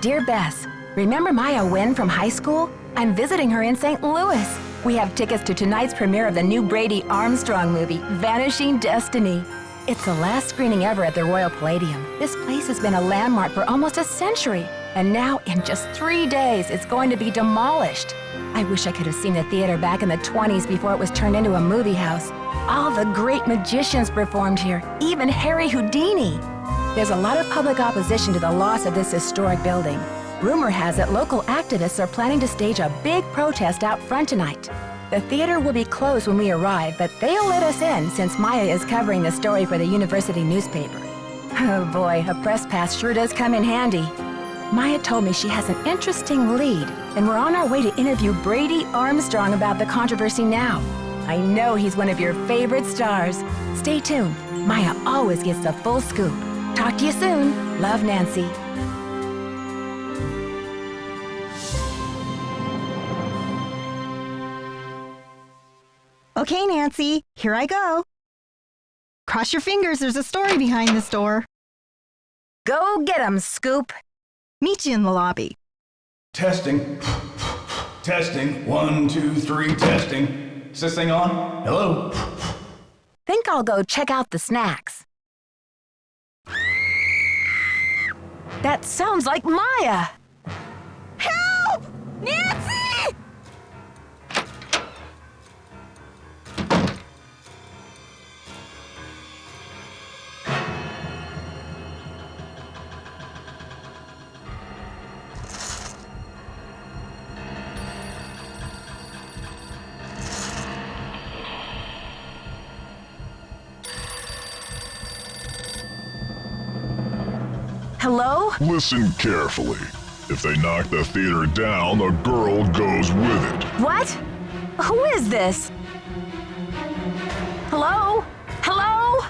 Dear Bess, remember Maya Wynn from high school? I'm visiting her in St. Louis. We have tickets to tonight's premiere of the new Brady Armstrong movie, Vanishing Destiny. It's the last screening ever at the Royal Palladium. This place has been a landmark for almost a century. And now, in just 3 days, it's going to be demolished. I wish I could have seen the theater back in the 20s before it was turned into a movie house. All the great magicians performed here, even Harry Houdini. There's a lot of public opposition to the loss of this historic building. Rumor has it local activists are planning to stage a big protest out front tonight. The theater will be closed when we arrive, but they'll let us in since Maya is covering the story for the university newspaper. Oh boy, a press pass sure does come in handy. Maya told me she has an interesting lead, and we're on our way to interview Brady Armstrong about the controversy now. I know he's one of your favorite stars. Stay tuned. Maya always gets the full scoop. Talk to you soon. Love, Nancy. Okay, Nancy, here I go. Cross your fingers, there's a story behind this door. Go get 'em, Scoop. Meet you in the lobby. Testing. Testing. 1, 2, 3, testing. Is this thing on? Hello? Think I'll go check out the snacks. That sounds like Maya. Help! Nancy! Hello? Listen carefully. If they knock the theater down, the girl goes with it. What? Who is this? Hello? Hello?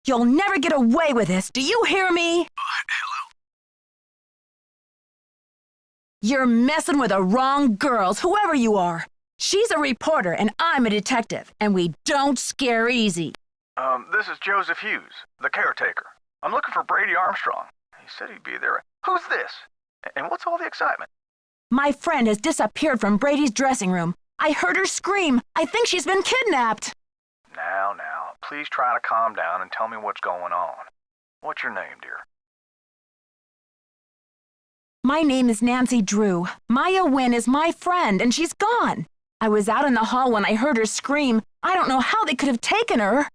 You'll never get away with this. Do you hear me? Hello? You're messing with the wrong girls, whoever you are. She's a reporter and I'm a detective, and we don't scare easy. This is Joseph Hughes, the caretaker. I'm looking for Brady Armstrong. He said he'd be there. Who's this? And what's all the excitement? My friend has disappeared from Brady's dressing room. I heard her scream. I think she's been kidnapped. Now, please try to calm down and tell me what's going on. What's your name, dear? My name is Nancy Drew. Maya Wynn is my friend, and she's gone. I was out in the hall when I heard her scream. I don't know how they could have taken her.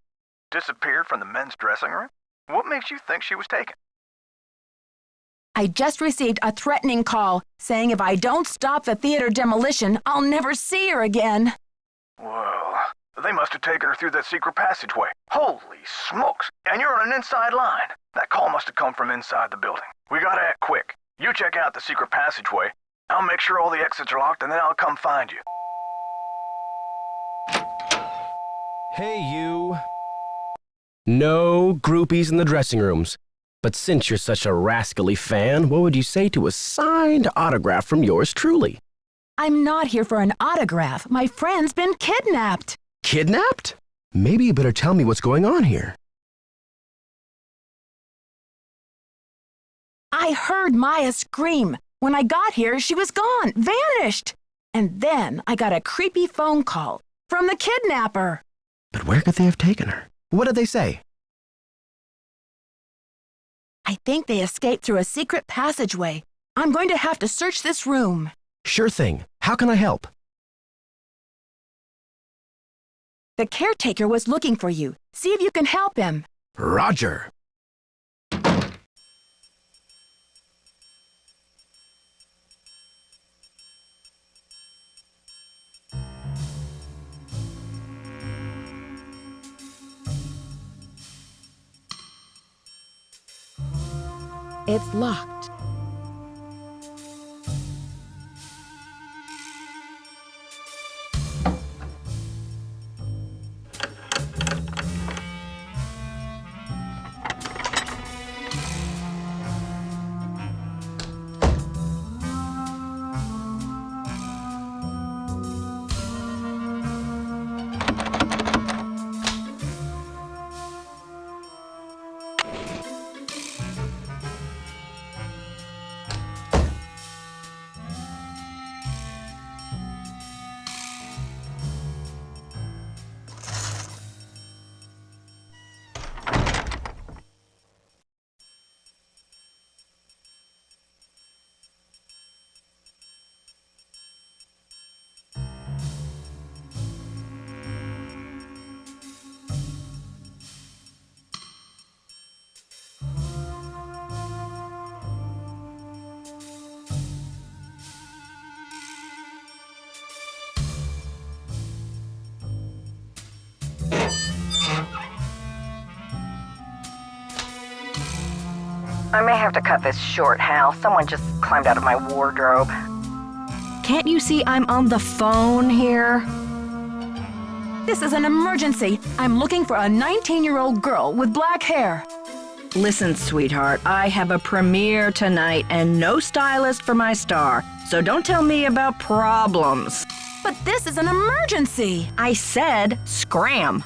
Disappeared from the men's dressing room? What makes you think she was taken? I just received a threatening call saying if I don't stop the theater demolition, I'll never see her again. Well, they must have taken her through that secret passageway. Holy smokes! And you're on an inside line. That call must have come from inside the building. We gotta act quick. You check out the secret passageway. I'll make sure all the exits are locked and then I'll come find you. Hey, you. No groupies in the dressing rooms. But since you're such a rascally fan, what would you say to a signed autograph from yours truly? I'm not here for an autograph. My friend's been kidnapped. Kidnapped? Maybe you better tell me what's going on here. I heard Maya scream. When I got here, she was gone, vanished. And then I got a creepy phone call from the kidnapper. But where could they have taken her? What did they say? I think they escaped through a secret passageway. I'm going to have to search this room. Sure thing. How can I help? The caretaker was looking for you. See if you can help him. Roger. It's locked. I may have to cut this short, Hal. Someone just climbed out of my wardrobe. Can't you see I'm on the phone here? This is an emergency. I'm looking for a 19-year-old girl with black hair. Listen, sweetheart, I have a premiere tonight and no stylist for my star, so don't tell me about problems. But this is an emergency. I said scram.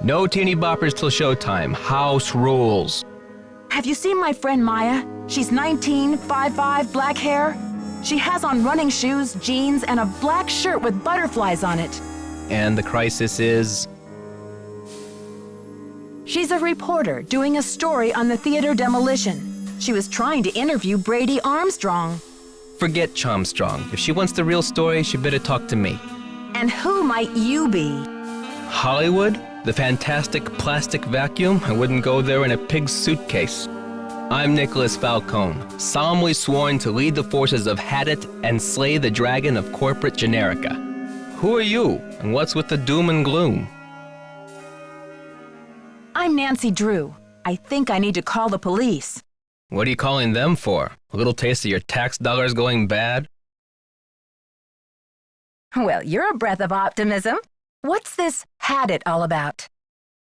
No teeny boppers till showtime. House rules. Have you seen my friend Maya? She's 19, 5'5", black hair. She has on running shoes, jeans, and a black shirt with butterflies on it. And the crisis is... She's a reporter doing a story on the theater demolition. She was trying to interview Brady Armstrong. Forget Chomstrong. If she wants the real story, she better talk to me. And who might you be? Hollywood? The fantastic plastic vacuum? I wouldn't go there in a pig's suitcase. I'm Nicholas Falcone, solemnly sworn to lead the forces of Hadit and slay the dragon of corporate generica. Who are you, and what's with the doom and gloom? I'm Nancy Drew. I think I need to call the police. What are you calling them for? A little taste of your tax dollars going bad? Well, you're a breath of optimism. What's this Hadit all about?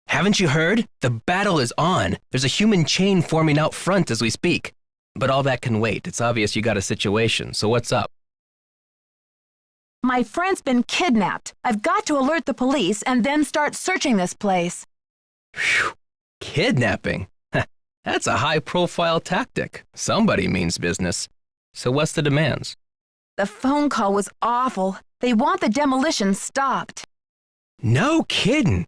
Haven't you heard? The battle is on. There's a human chain forming out front as we speak. But all that can wait. It's obvious you got a situation, so what's up? My friend's been kidnapped. I've got to alert the police and then start searching this place. Phew. Kidnapping? That's a high-profile tactic. Somebody means business. So what's the demands? The phone call was awful. They want the demolition stopped. No kidding.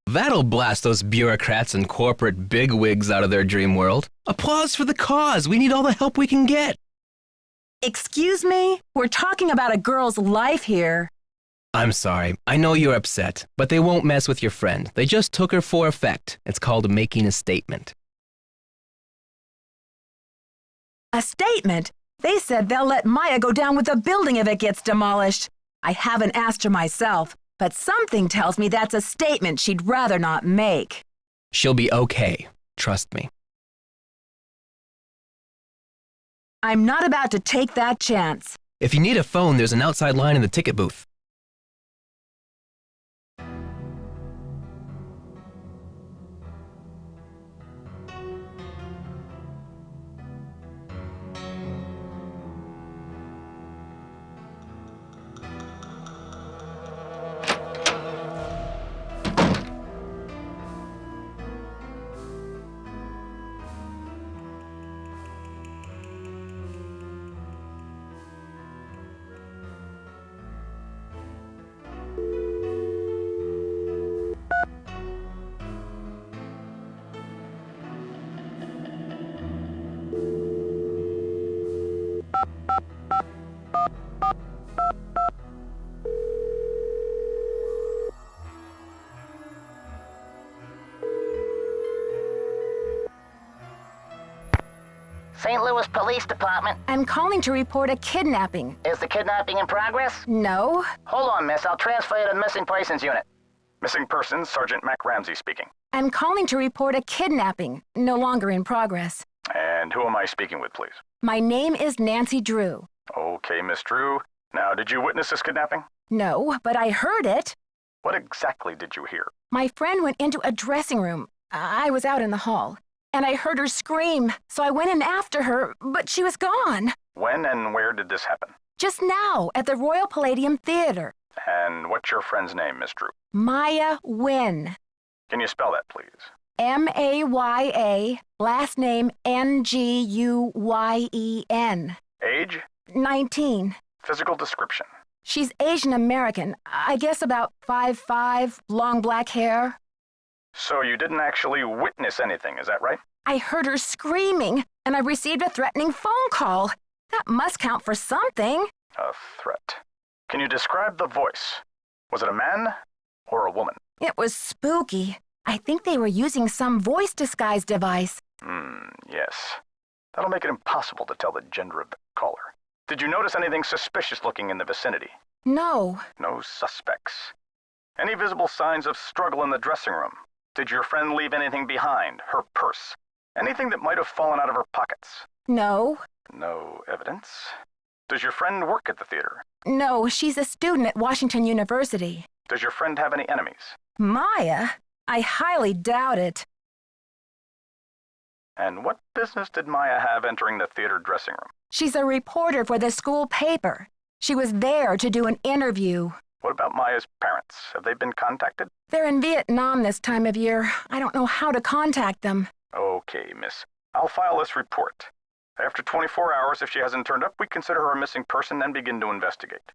That'll blast those bureaucrats and corporate bigwigs out of their dream world. Applause for the cause. We need all the help we can get. Excuse me? We're talking about a girl's life here. I'm sorry. I know you're upset, but they won't mess with your friend. They just took her for effect. It's called making a statement. A statement? They said they'll let Maya go down with the building if it gets demolished. I haven't asked her myself, but something tells me that's a statement she'd rather not make. She'll be okay. Trust me. I'm not about to take that chance. If you need a phone, there's an outside line in the ticket booth. police department. I'm calling to report a kidnapping. Is the kidnapping in progress? No. Hold on, miss. I'll transfer you to the missing persons unit. Missing persons, Sergeant Mac Ramsey speaking. I'm calling to report a kidnapping, no longer in progress. And who am I speaking with, please? My name is Nancy Drew. Okay, Miss Drew. Now, did you witness this kidnapping? No, but I heard it. What exactly did you hear? My friend went into a dressing room. I was out in the hall, and I heard her scream, so I went in after her, but she was gone. When and where did this happen? Just now, at the Royal Palladium Theater. And what's your friend's name, Miss Drew? Maya Wynn. Can you spell that, please? Maya, last name Nguyen. Age? 19. Physical description? She's Asian American, I guess about 5'5", long black hair. So you didn't actually witness anything, is that right? I heard her screaming, and I received a threatening phone call. That must count for something. A threat. Can you describe the voice? Was it a man or a woman? It was spooky. I think they were using some voice disguise device. Yes. That'll make it impossible to tell the gender of the caller. Did you notice anything suspicious looking in the vicinity? No. No suspects. Any visible signs of struggle in the dressing room? Did your friend leave anything behind? Her purse? Anything that might have fallen out of her pockets? No. No evidence. Does your friend work at the theater? No, she's a student at Washington University. Does your friend have any enemies? Maya? I highly doubt it. And what business did Maya have entering the theater dressing room? She's a reporter for the school paper. She was there to do an interview. What about Maya's parents? Have they been contacted? They're in Vietnam this time of year. I don't know how to contact them. Okay, miss. I'll file this report. After 24 hours, if she hasn't turned up, we consider her a missing person and begin to investigate.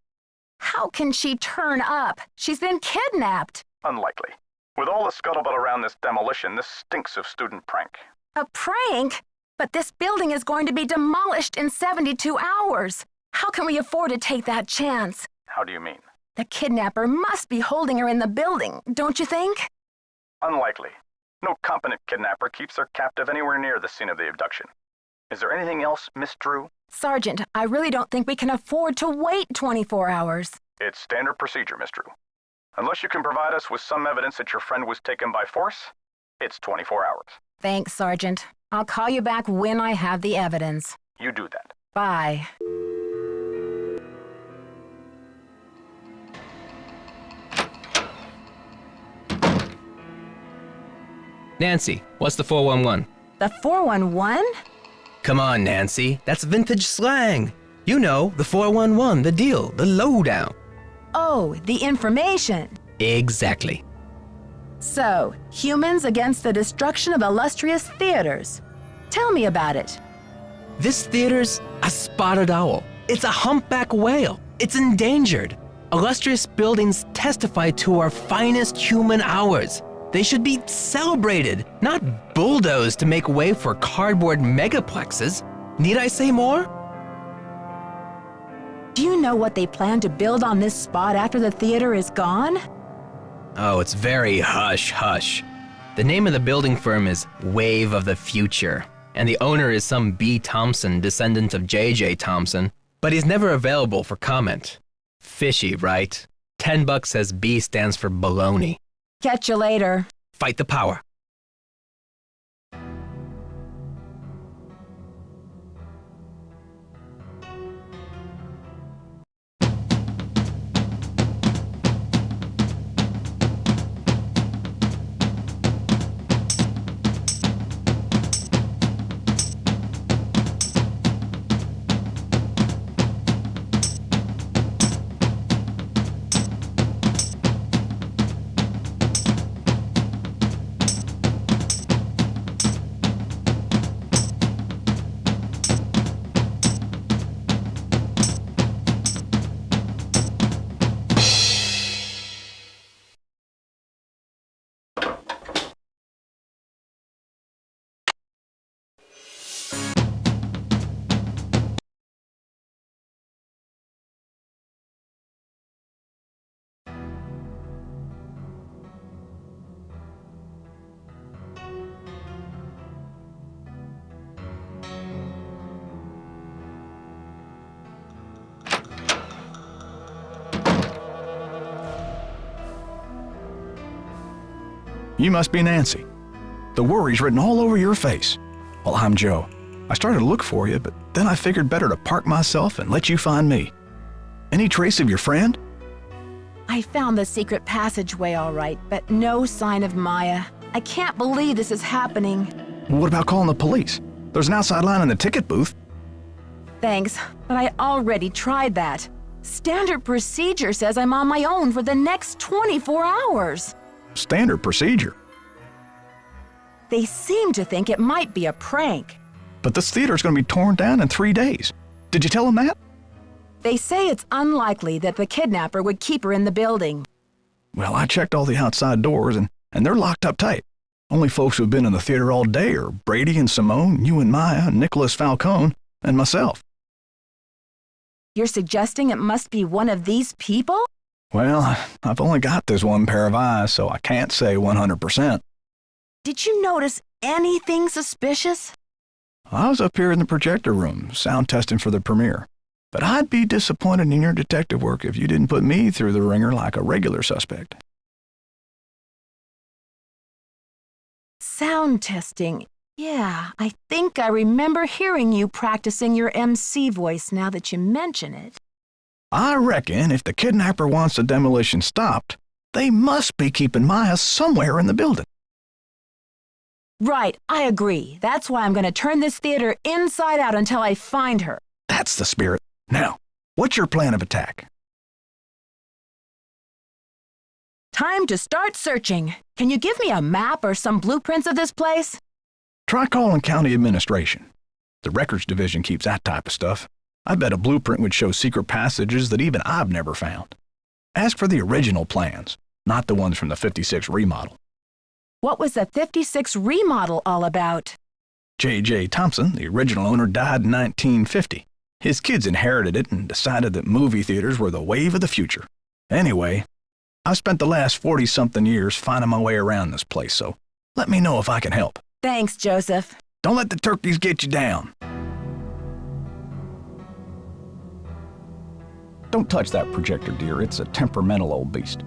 How can she turn up? She's been kidnapped. Unlikely. With all the scuttlebutt around this demolition, this stinks of student prank. A prank? But this building is going to be demolished in 72 hours. How can we afford to take that chance? How do you mean? The kidnapper must be holding her in the building, don't you think? Unlikely. No competent kidnapper keeps their captive anywhere near the scene of the abduction. Is there anything else, Miss Drew? Sergeant, I really don't think we can afford to wait 24 hours. It's standard procedure, Miss Drew. Unless you can provide us with some evidence that your friend was taken by force, it's 24 hours. Thanks, Sergeant. I'll call you back when I have the evidence. You do that. Bye. Nancy, what's the 411? The 411? Come on, Nancy. That's vintage slang. You know, the 411, the deal, the lowdown. Oh, the information. Exactly. So, humans against the destruction of illustrious theaters. Tell me about it. This theater's a spotted owl. It's a humpback whale. It's endangered. Illustrious buildings testify to our finest human hours. They should be celebrated, not bulldozed to make way for cardboard megaplexes. Need I say more? Do you know what they plan to build on this spot after the theater is gone? Oh, it's very hush-hush. The name of the building firm is Wave of the Future, and the owner is some B. Thompson, descendant of J.J. Thompson, but he's never available for comment. Fishy, right? $10 says B stands for baloney. Catch you later. Fight the power. You must be Nancy. The worry's written all over your face. Well, I'm Joe. I started to look for you, but then I figured better to park myself and let you find me. Any trace of your friend? I found the secret passageway all right, but no sign of Maya. I can't believe this is happening. What about calling the police? There's an outside line in the ticket booth. Thanks, but I already tried that. Standard procedure says I'm on my own for the next 24 hours. Standard procedure. They seem to think it might be a prank. But this theater's going to be torn down in 3 days. Did you tell them that? They say it's unlikely that the kidnapper would keep her in the building. Well, I checked all the outside doors, and they're locked up tight. Only folks who've been in the theater all day are Brady and Simone, you and Maya, Nicholas Falcone, and myself. You're suggesting it must be one of these people? Well, I've only got this one pair of eyes, so I can't say 100%. Did you notice anything suspicious? I was up here in the projector room, sound testing for the premiere. But I'd be disappointed in your detective work if you didn't put me through the ringer like a regular suspect. Sound testing. Yeah, I think I remember hearing you practicing your MC voice now that you mention it. I reckon if the kidnapper wants the demolition stopped, they must be keeping Maya somewhere in the building. Right, I agree. That's why I'm going to turn this theater inside out until I find her. That's the spirit. Now, what's your plan of attack? Time to start searching. Can you give me a map or some blueprints of this place? Try calling county administration. The records division keeps that type of stuff. I bet a blueprint would show secret passages that even I've never found. Ask for the original plans, not the ones from the 56 remodel. What was the 56 remodel all about? J.J. Thompson, the original owner, died in 1950. His kids inherited it and decided that movie theaters were the wave of the future. Anyway, I've spent the last 40-something years finding my way around this place, so let me know if I can help. Thanks, Joseph. Don't let the turkeys get you down. Don't touch that projector, dear. It's a temperamental old beast.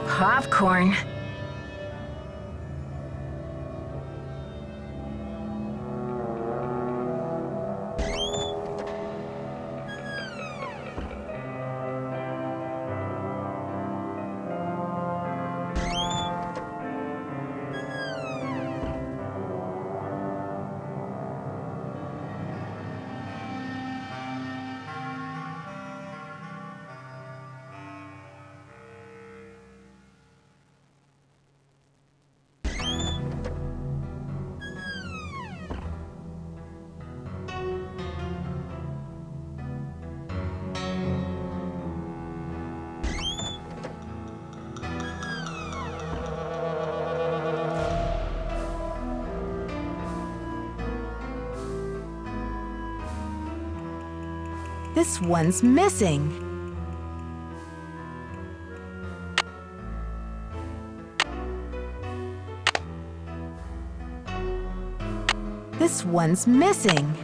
Popcorn. This one's missing. This one's missing.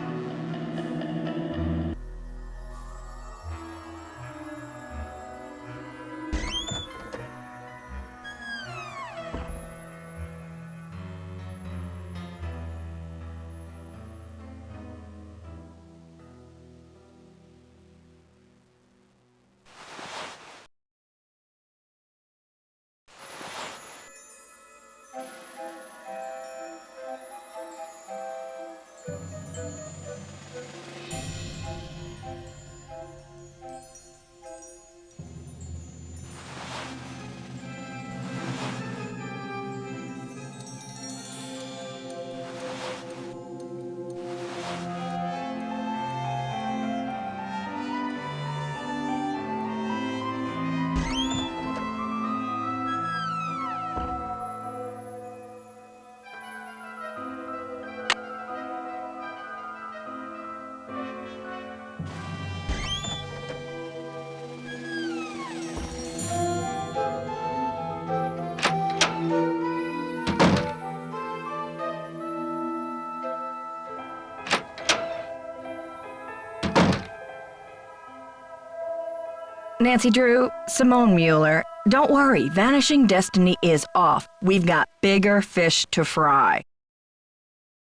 Nancy Drew, Simone Mueller, don't worry, Vanishing Destiny is off. We've got bigger fish to fry.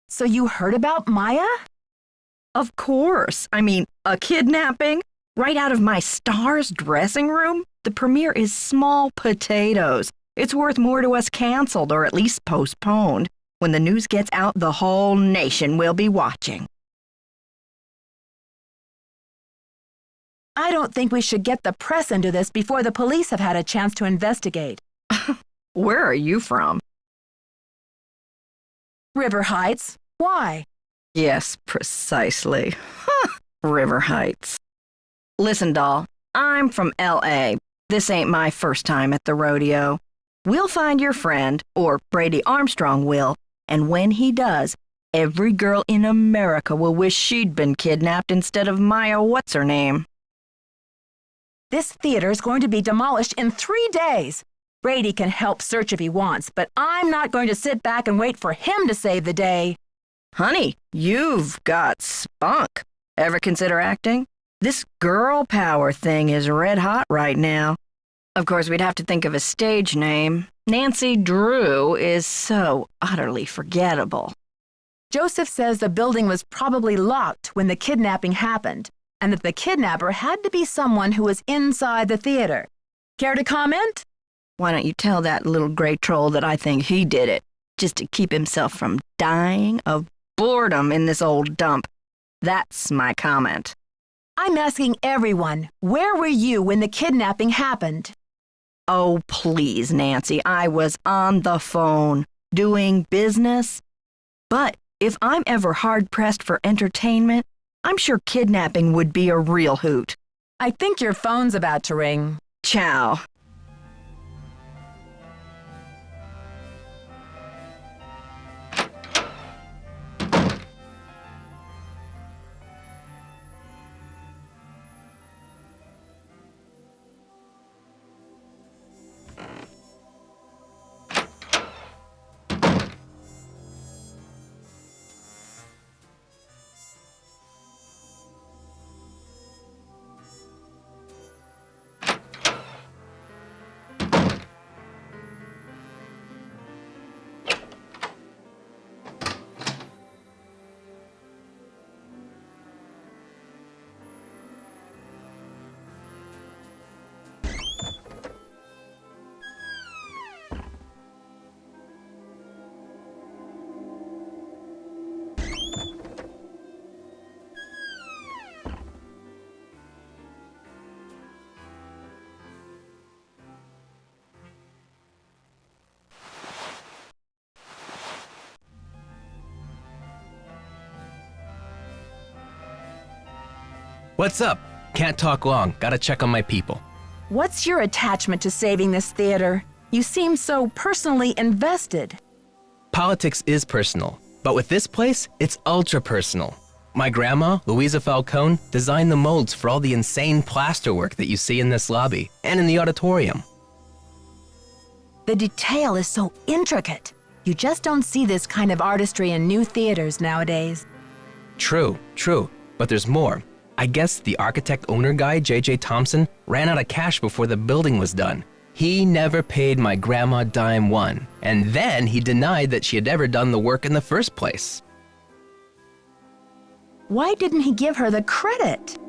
So you heard about Maya? Of course. I mean, a kidnapping? Right out of my star's dressing room? The premiere is small potatoes. It's worth more to us canceled or at least postponed. When the news gets out, the whole nation will be watching. I don't think we should get the press into this before the police have had a chance to investigate. Where are you from? River Heights. Why? Yes, precisely. River Heights. Listen, doll, I'm from L.A. This ain't my first time at the rodeo. We'll find your friend, or Brady Armstrong will, and when he does, every girl in America will wish she'd been kidnapped instead of Maya what's-her-name. This theater's going to be demolished in 3 days. Brady can help search if he wants, but I'm not going to sit back and wait for him to save the day. Honey, you've got spunk. Ever consider acting? This girl power thing is red hot right now. Of course, we'd have to think of a stage name. Nancy Drew is so utterly forgettable. Joseph says the building was probably locked when the kidnapping happened, and that the kidnapper had to be someone who was inside the theater. Care to comment? Why don't you tell that little gray troll that I think he did it, just to keep himself from dying of boredom in this old dump. That's my comment. I'm asking everyone, where were you when the kidnapping happened? Oh, please, Nancy, I was on the phone, doing business. But if I'm ever hard-pressed for entertainment, I'm sure kidnapping would be a real hoot. I think your phone's about to ring. Ciao. What's up? Can't talk long. Gotta check on my people. What's your attachment to saving this theater? You seem so personally invested. Politics is personal, but with this place, it's ultra personal. My grandma, Louisa Falcone, designed the molds for all the insane plasterwork that you see in this lobby and in the auditorium. The detail is so intricate. You just don't see this kind of artistry in new theaters nowadays. True, but there's more. I guess the architect-owner guy, J.J. Thompson, ran out of cash before the building was done. He never paid my grandma dime one, and then he denied that she had ever done the work in the first place. Why didn't he give her the credit?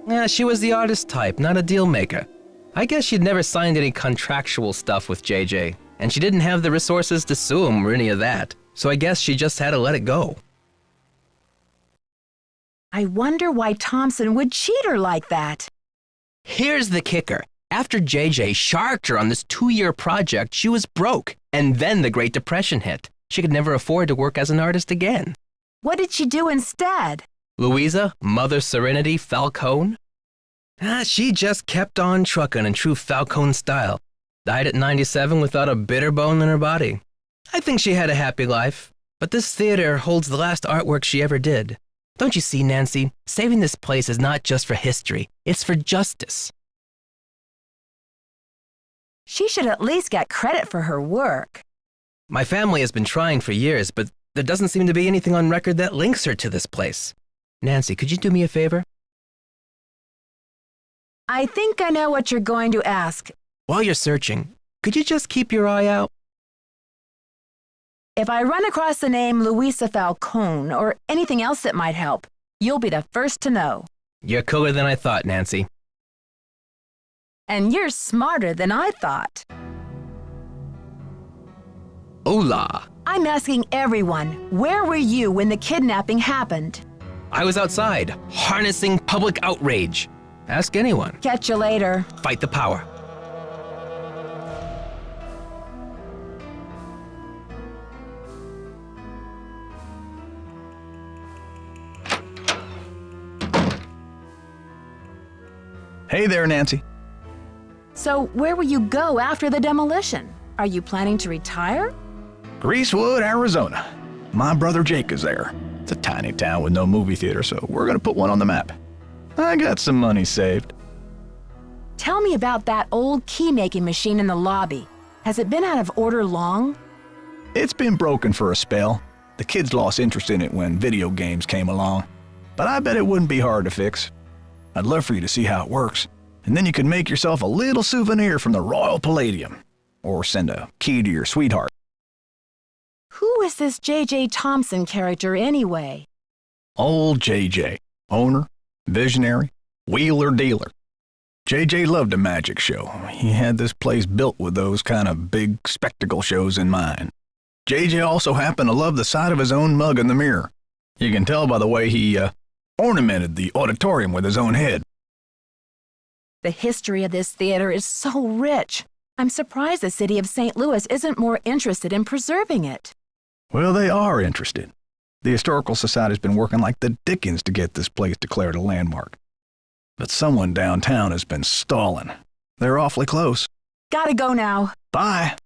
Yeah, she was the artist type, not a deal maker. I guess she'd never signed any contractual stuff with JJ, and she didn't have the resources to sue him or any of that, so I guess she just had to let it go. I wonder why Thompson would cheat her like that. Here's the kicker. After JJ sharked her on this 2-year project, she was broke, and then the Great Depression hit. She could never afford to work as an artist again. What did she do instead? Louisa, Mother Serenity Falcone? She just kept on trucking in true Falcone style. Died at 97 without a bitter bone in her body. I think she had a happy life, but this theater holds the last artwork she ever did. Don't you see, Nancy? Saving this place is not just for history, it's for justice. She should at least get credit for her work. My family has been trying for years, but there doesn't seem to be anything on record that links her to this place. Nancy, could you do me a favor? I think I know what you're going to ask. While you're searching, could you just keep your eye out? If I run across the name Louisa Falcone or anything else that might help, you'll be the first to know. You're cooler than I thought, Nancy. And you're smarter than I thought. Hola! I'm asking everyone, where were you when the kidnapping happened? I was outside, harnessing public outrage. Ask anyone. Catch you later. Fight the power. Hey there, Nancy. So where will you go after the demolition? Are you planning to retire? Greasewood, Arizona. My brother Jake is there. It's a tiny town with no movie theater, so we're gonna put one on the map. I got some money saved. Tell me about that old key-making machine in the lobby. Has it been out of order long? It's been broken for a spell. The kids lost interest in it when video games came along. But I bet it wouldn't be hard to fix. I'd love for you to see how it works, and then you could make yourself a little souvenir from the Royal Palladium, or send a key to your sweetheart. Who is this J.J. Thompson character anyway? Old J.J., owner, visionary, wheeler dealer. J.J. loved a magic show. He had this place built with those kind of big spectacle shows in mind. J.J. also happened to love the sight of his own mug in the mirror. You can tell by the way he ornamented the auditorium with his own head. The history of this theater is so rich. I'm surprised the city of St. Louis isn't more interested in preserving it. Well, they are interested. The Historical Society's been working like the dickens to get this place declared a landmark. But someone downtown has been stalling. They're awfully close. Gotta go now. Bye.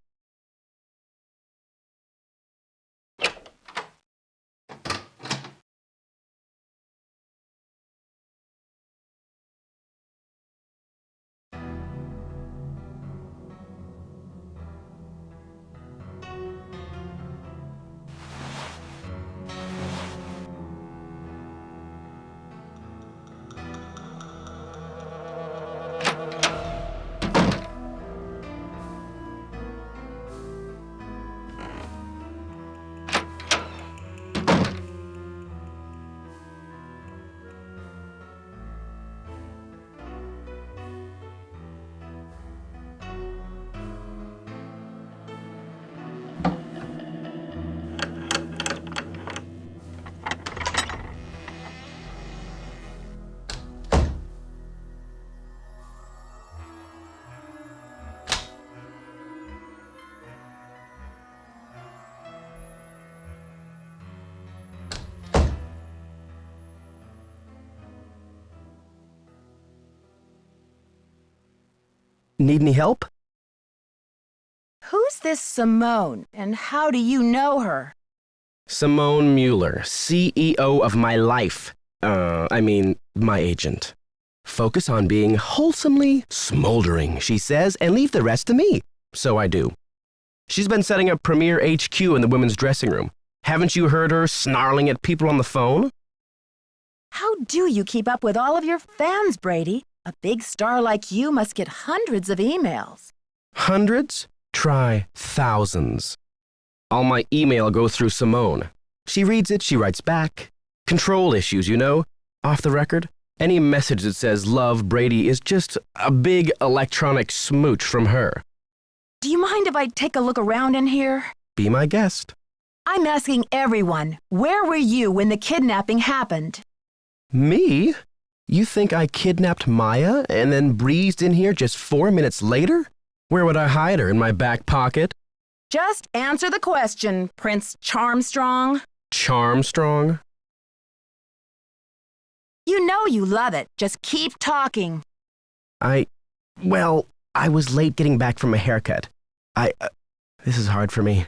Need any help? Who's this Simone, and how do you know her? Simone Mueller, CEO of my life. My agent. Focus on being wholesomely smoldering, she says, and leave the rest to me. So I do. She's been setting up Premier HQ in the women's dressing room. Haven't you heard her snarling at people on the phone? How do you keep up with all of your fans, Brady? A big star like you must get hundreds of emails. Hundreds? Try thousands. All my email goes through Simone. She reads it, she writes back. Control issues, you know? Off the record, any message that says love Brady is just a big electronic smooch from her. Do you mind if I take a look around in here? Be my guest. I'm asking everyone, where were you when the kidnapping happened? Me? You think I kidnapped Maya and then breezed in here just 4 minutes later? Where would I hide her, in my back pocket? Just answer the question, Prince Charmstrong. Charmstrong? You know you love it. Just keep talking. I was late getting back from a haircut. This is hard for me.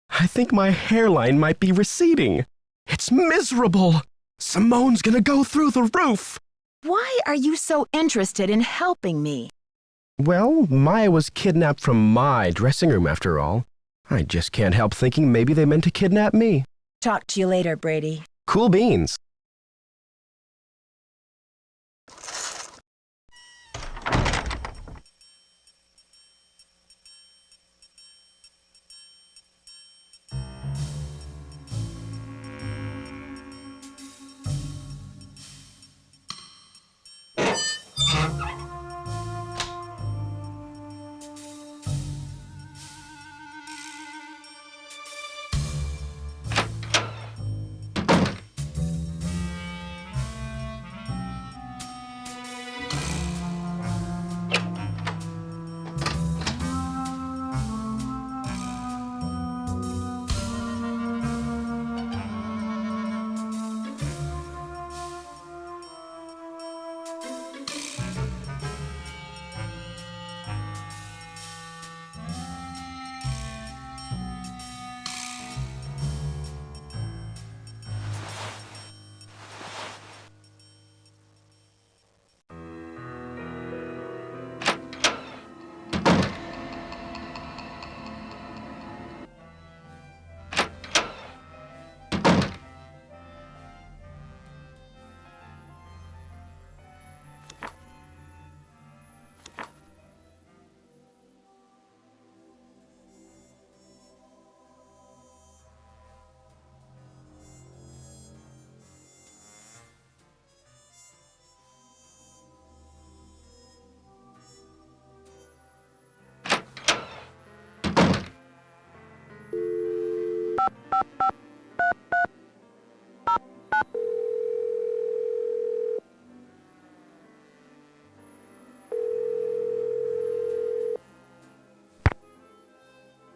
I think my hairline might be receding. It's miserable. Simone's gonna go through the roof. Why are you so interested in helping me? Well, Maya was kidnapped from my dressing room after all. I just can't help thinking maybe they meant to kidnap me. Talk to you later, Brady. Cool beans.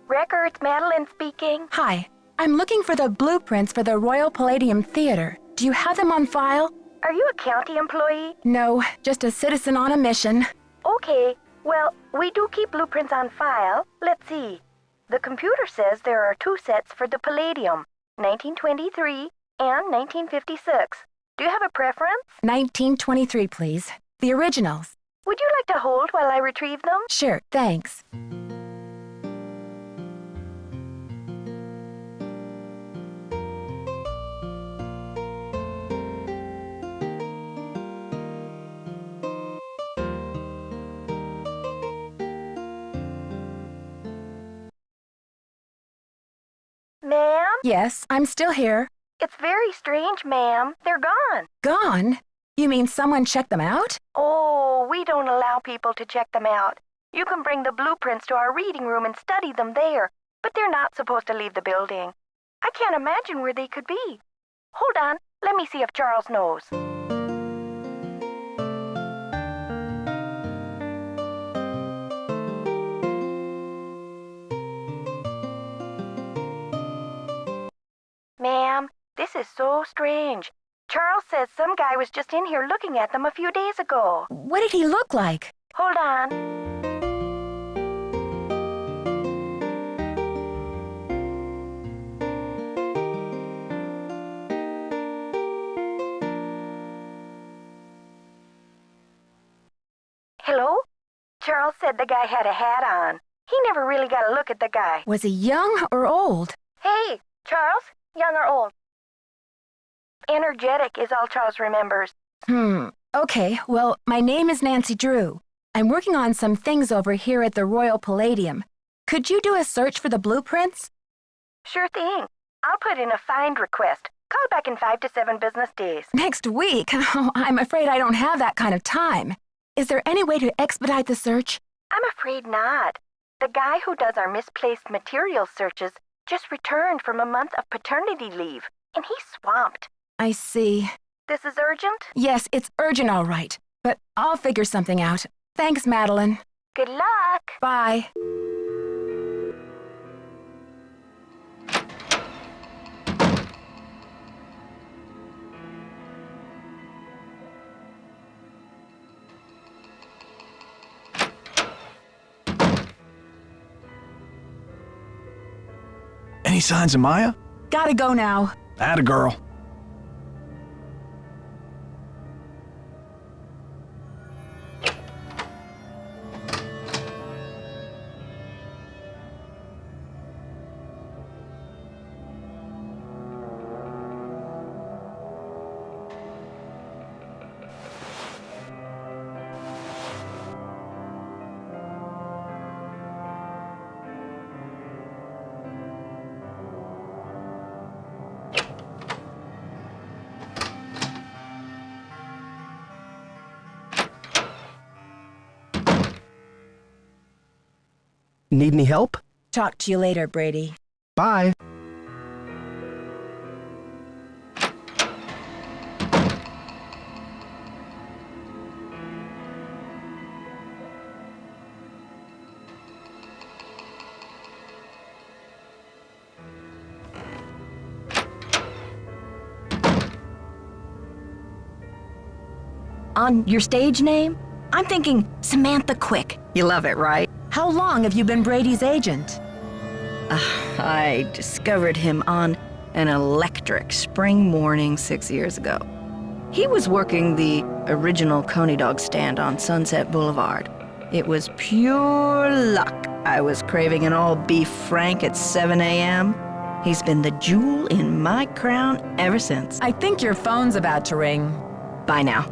Records, Madeline speaking. Hi, I'm looking for the blueprints for the Royal Palladium Theater. Do you have them on file? Are you a county employee? No, just a citizen on a mission. Okay, well, we do keep blueprints on file. Let's see. The computer says there are 2 sets for the Palladium, 1923 and 1956. Do you have a preference? 1923, please. The originals. Would you like to hold while I retrieve them? Sure, thanks. Ma'am? Yes, I'm still here. It's very strange, ma'am. They're gone. Gone? You mean someone checked them out? Oh, we don't allow people to check them out. You can bring the blueprints to our reading room and study them there, but they're not supposed to leave the building. I can't imagine where they could be. Hold on, let me see if Charles knows. Ma'am, this is so strange. Charles says some guy was just in here looking at them a few days ago. What did he look like? Hold on. Hello? Charles said the guy had a hat on. He never really got a look at the guy. Was he young or old? Hey, Charles? Young or old? Energetic is all Charles remembers. Okay, well, my name is Nancy Drew. I'm working on some things over here at the Royal Palladium. Could you do a search for the blueprints? Sure thing. I'll put in a find request. Call back in 5 to 7 business days. Next week? Oh, I'm afraid I don't have that kind of time. Is there any way to expedite the search? I'm afraid not. The guy who does our misplaced materials searches just returned from a month of paternity leave, and he's swamped. I see. This is urgent? Yes, it's urgent, all right. But I'll figure something out. Thanks, Madeline. Good luck. Bye. Any signs of Maya? Gotta go now. Atta girl. Need any help? Talk to you later, Brady. Bye. On your stage name? I'm thinking Samantha Quick. You love it, right? How long have you been Brady's agent? I discovered him on an electric spring morning 6 years ago. He was working the original Coney Dog stand on Sunset Boulevard. It was pure luck. I was craving an all-beef Frank at 7 a.m. He's been the jewel in my crown ever since. I think your phone's about to ring. Bye now.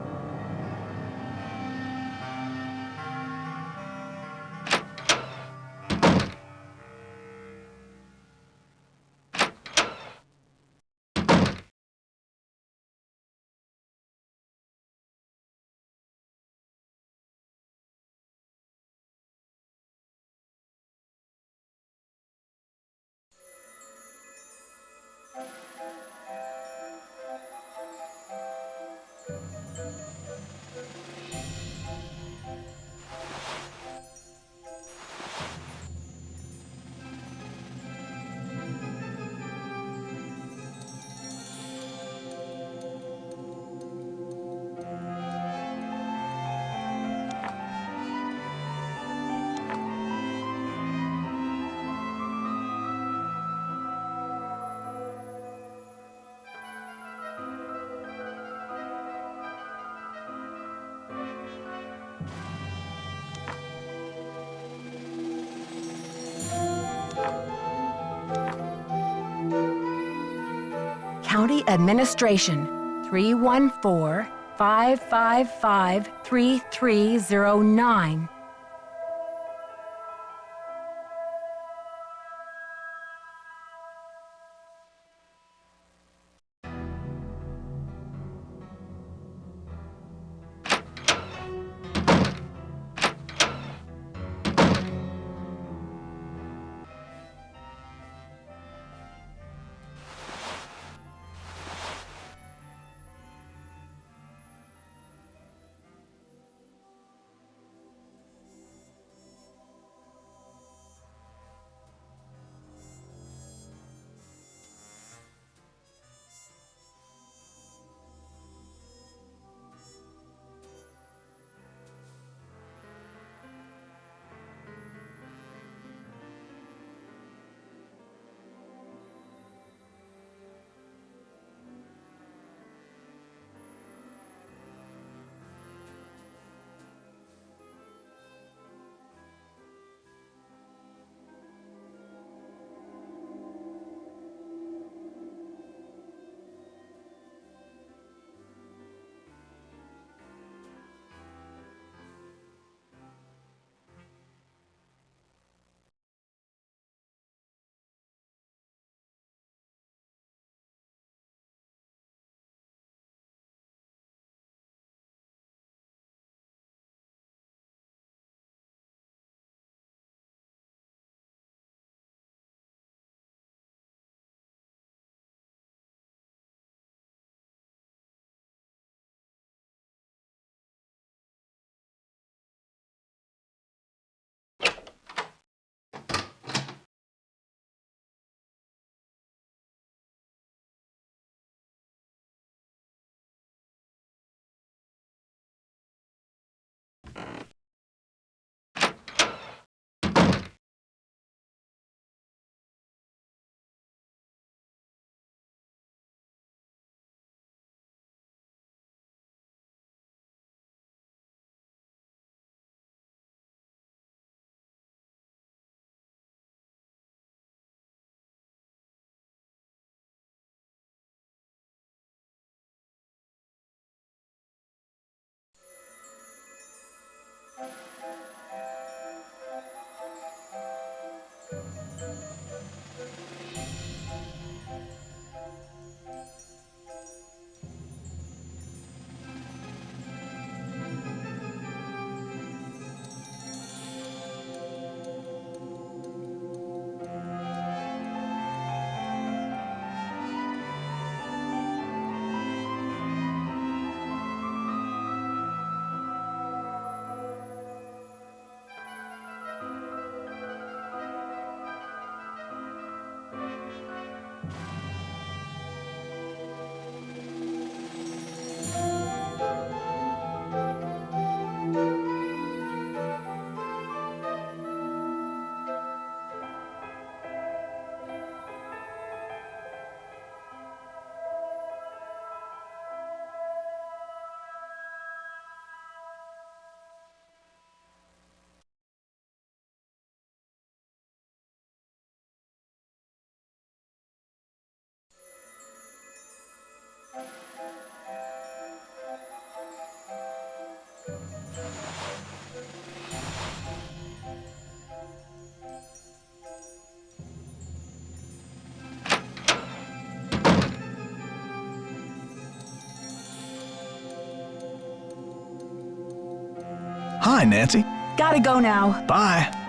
County Administration, 314-555-3309. Hi, Nancy. Gotta go now. Bye.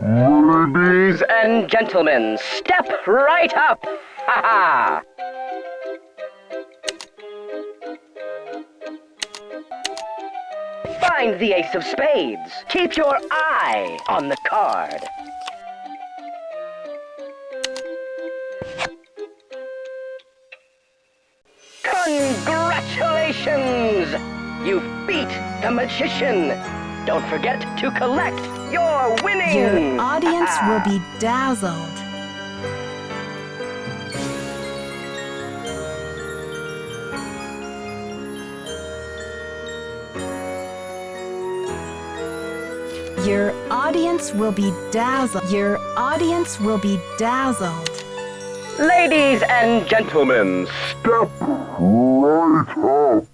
Ladies and gentlemen, step right up! Ha ha! Find the ace of spades. Keep your eye on the card. Congratulations! You've beat the magician. Don't forget to collect your winnings. Your audience will be dazzled. Your audience will be dazzled. Your audience will be dazzled. Ladies and gentlemen, step right up.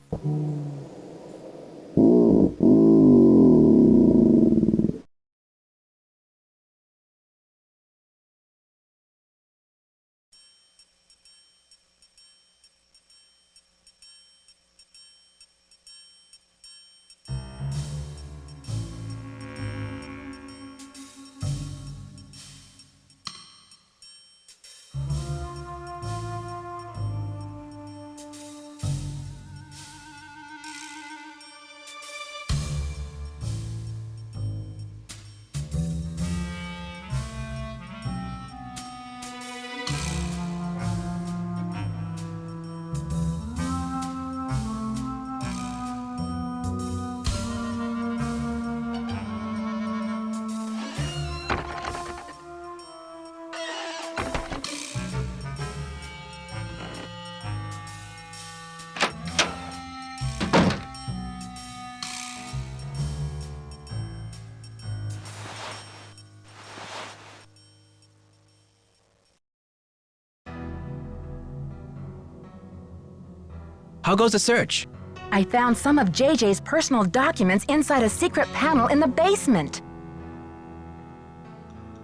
How goes the search? I found some of JJ's personal documents inside a secret panel in the basement.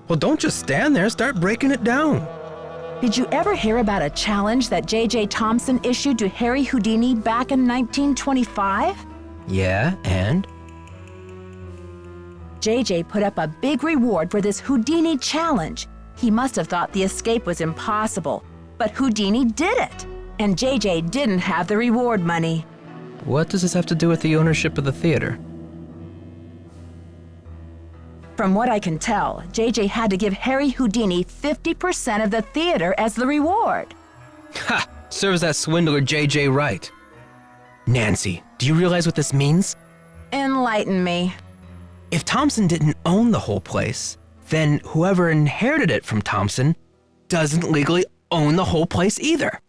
Well, don't just stand there, start breaking it down. Did you ever hear about a challenge that J.J. Thompson issued to Harry Houdini back in 1925? Yeah, and? J.J. put up a big reward for this Houdini challenge. He must have thought the escape was impossible, but Houdini did it, and J.J. didn't have the reward money. What does this have to do with the ownership of the theater? From what I can tell, J.J. had to give Harry Houdini 50% of the theater as the reward. Ha! Serves that swindler JJ right. Nancy, do you realize what this means? Enlighten me. If Thompson didn't own the whole place, then whoever inherited it from Thompson doesn't legally own the whole place either.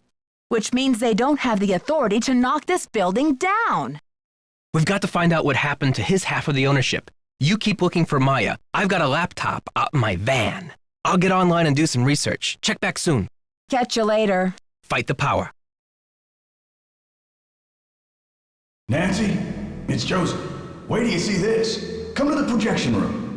Which means they don't have the authority to knock this building down. We've got to find out what happened to his half of the ownership. You keep looking for Maya. I've got a laptop out in my van. I'll get online and do some research. Check back soon. Catch you later. Fight the power. Nancy, it's Joseph. Wait till you see this. Come to the projection room.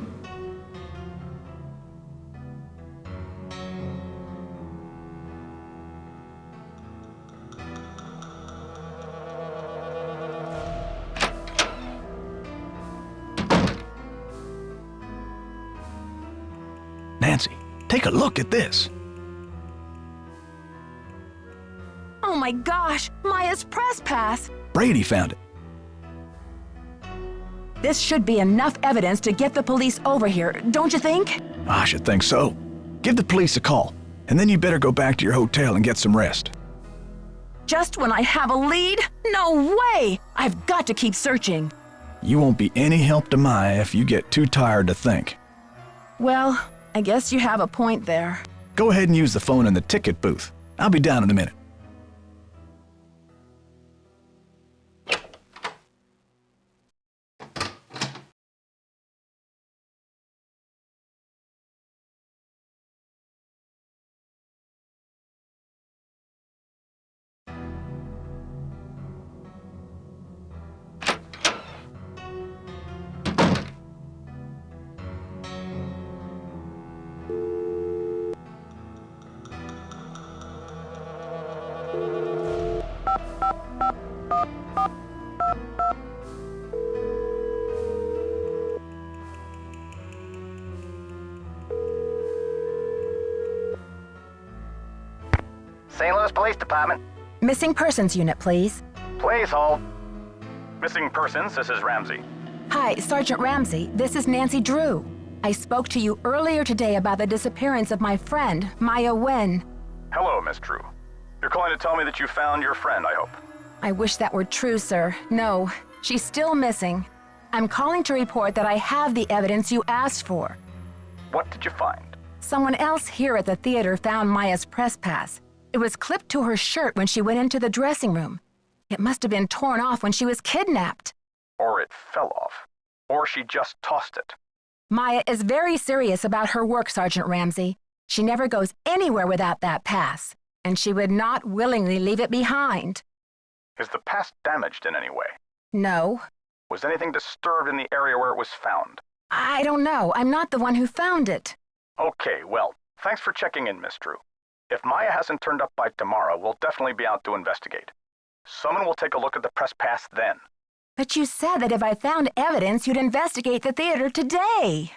Nancy, take a look at this. Oh my gosh, Maya's press pass. Brady found it. This should be enough evidence to get the police over here, don't you think? I should think so. Give the police a call, and then you better go back to your hotel and get some rest. Just when I have a lead? No way! I've got to keep searching. You won't be any help to Maya if you get too tired to think. Well, I guess you have a point there. Go ahead and use the phone in the ticket booth. I'll be down in a minute. St. Louis Police Department. Missing persons unit, please. Please hold. Missing persons, this is Ramsey. Hi, Sergeant Ramsey. This is Nancy Drew. I spoke to you earlier today about the disappearance of my friend, Maya Wen. Hello, Miss Drew. You're calling to tell me that you found your friend, I hope. I wish that were true, sir. No, she's still missing. I'm calling to report that I have the evidence you asked for. What did you find? Someone else here at the theater found Maya's press pass. It was clipped to her shirt when she went into the dressing room. It must have been torn off when she was kidnapped. Or it fell off. Or she just tossed it. Maya is very serious about her work, Sergeant Ramsey. She never goes anywhere without that pass, and she would not willingly leave it behind. Is the pass damaged in any way? No. Was anything disturbed in the area where it was found? I don't know. I'm not the one who found it. Okay, well, thanks for checking in, Miss Drew. If Maya hasn't turned up by tomorrow, we'll definitely be out to investigate. Someone will take a look at the press pass then. But you said that if I found evidence, you'd investigate the theater today.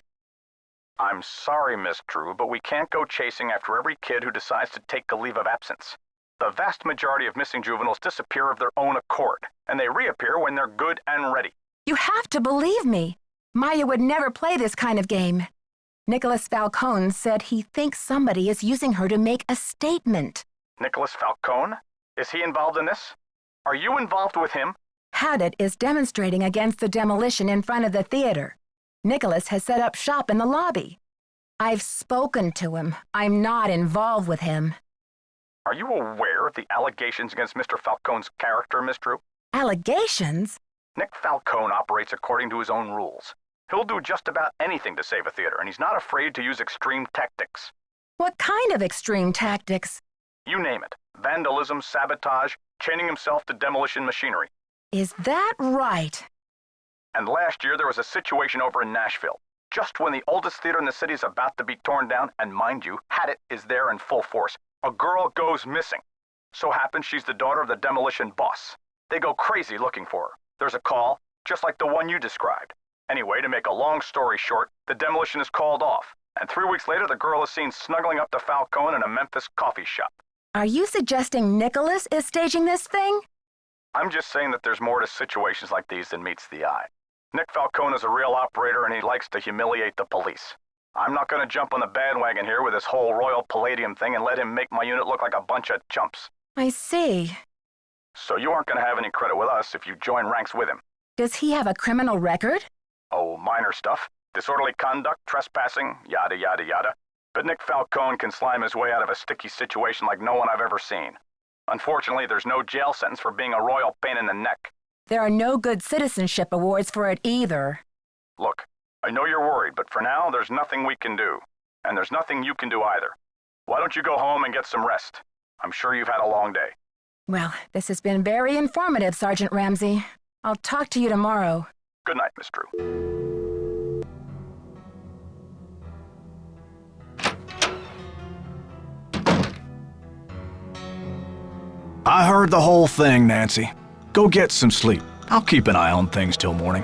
I'm sorry, Miss Drew, but we can't go chasing after every kid who decides to take a leave of absence. The vast majority of missing juveniles disappear of their own accord, and they reappear when they're good and ready. You have to believe me. Maya would never play this kind of game. Nicholas Falcone said he thinks somebody is using her to make a statement. Nicholas Falcone? Is he involved in this? Are you involved with him? Haddett is demonstrating against the demolition in front of the theater. Nicholas has set up shop in the lobby. I've spoken to him. I'm not involved with him. Are you aware of the allegations against Mr. Falcone's character, Miss Drew? Allegations? Nick Falcone operates according to his own rules. He'll do just about anything to save a theater, and he's not afraid to use extreme tactics. What kind of extreme tactics? You name it. Vandalism, sabotage, chaining himself to demolition machinery. Is that right? And last year there was a situation over in Nashville. Just when the oldest theater in the city is about to be torn down, and mind you, Haddett is there in full force, a girl goes missing. So happens she's the daughter of the demolition boss. They go crazy looking for her. There's a call, just like the one you described. Anyway, to make a long story short, the demolition is called off, and 3 weeks later the girl is seen snuggling up to Falcone in a Memphis coffee shop. Are you suggesting Nicholas is staging this thing? I'm just saying that there's more to situations like these than meets the eye. Nick Falcone is a real operator and he likes to humiliate the police. I'm not going to jump on the bandwagon here with this whole Royal Palladium thing and let him make my unit look like a bunch of chumps. I see. So you aren't going to have any credit with us if you join ranks with him. Does he have a criminal record? Oh, minor stuff. Disorderly conduct, trespassing, yada yada yada. But Nick Falcone can slime his way out of a sticky situation like no one I've ever seen. Unfortunately, there's no jail sentence for being a royal pain in the neck. There are no good citizenship awards for it either. Look, I know you're worried, but for now, there's nothing we can do. And there's nothing you can do either. Why don't you go home and get some rest? I'm sure you've had a long day. Well, this has been very informative, Sergeant Ramsey. I'll talk to you tomorrow. Good night, Miss Drew. I heard the whole thing, Nancy. Go get some sleep. I'll keep an eye on things till morning.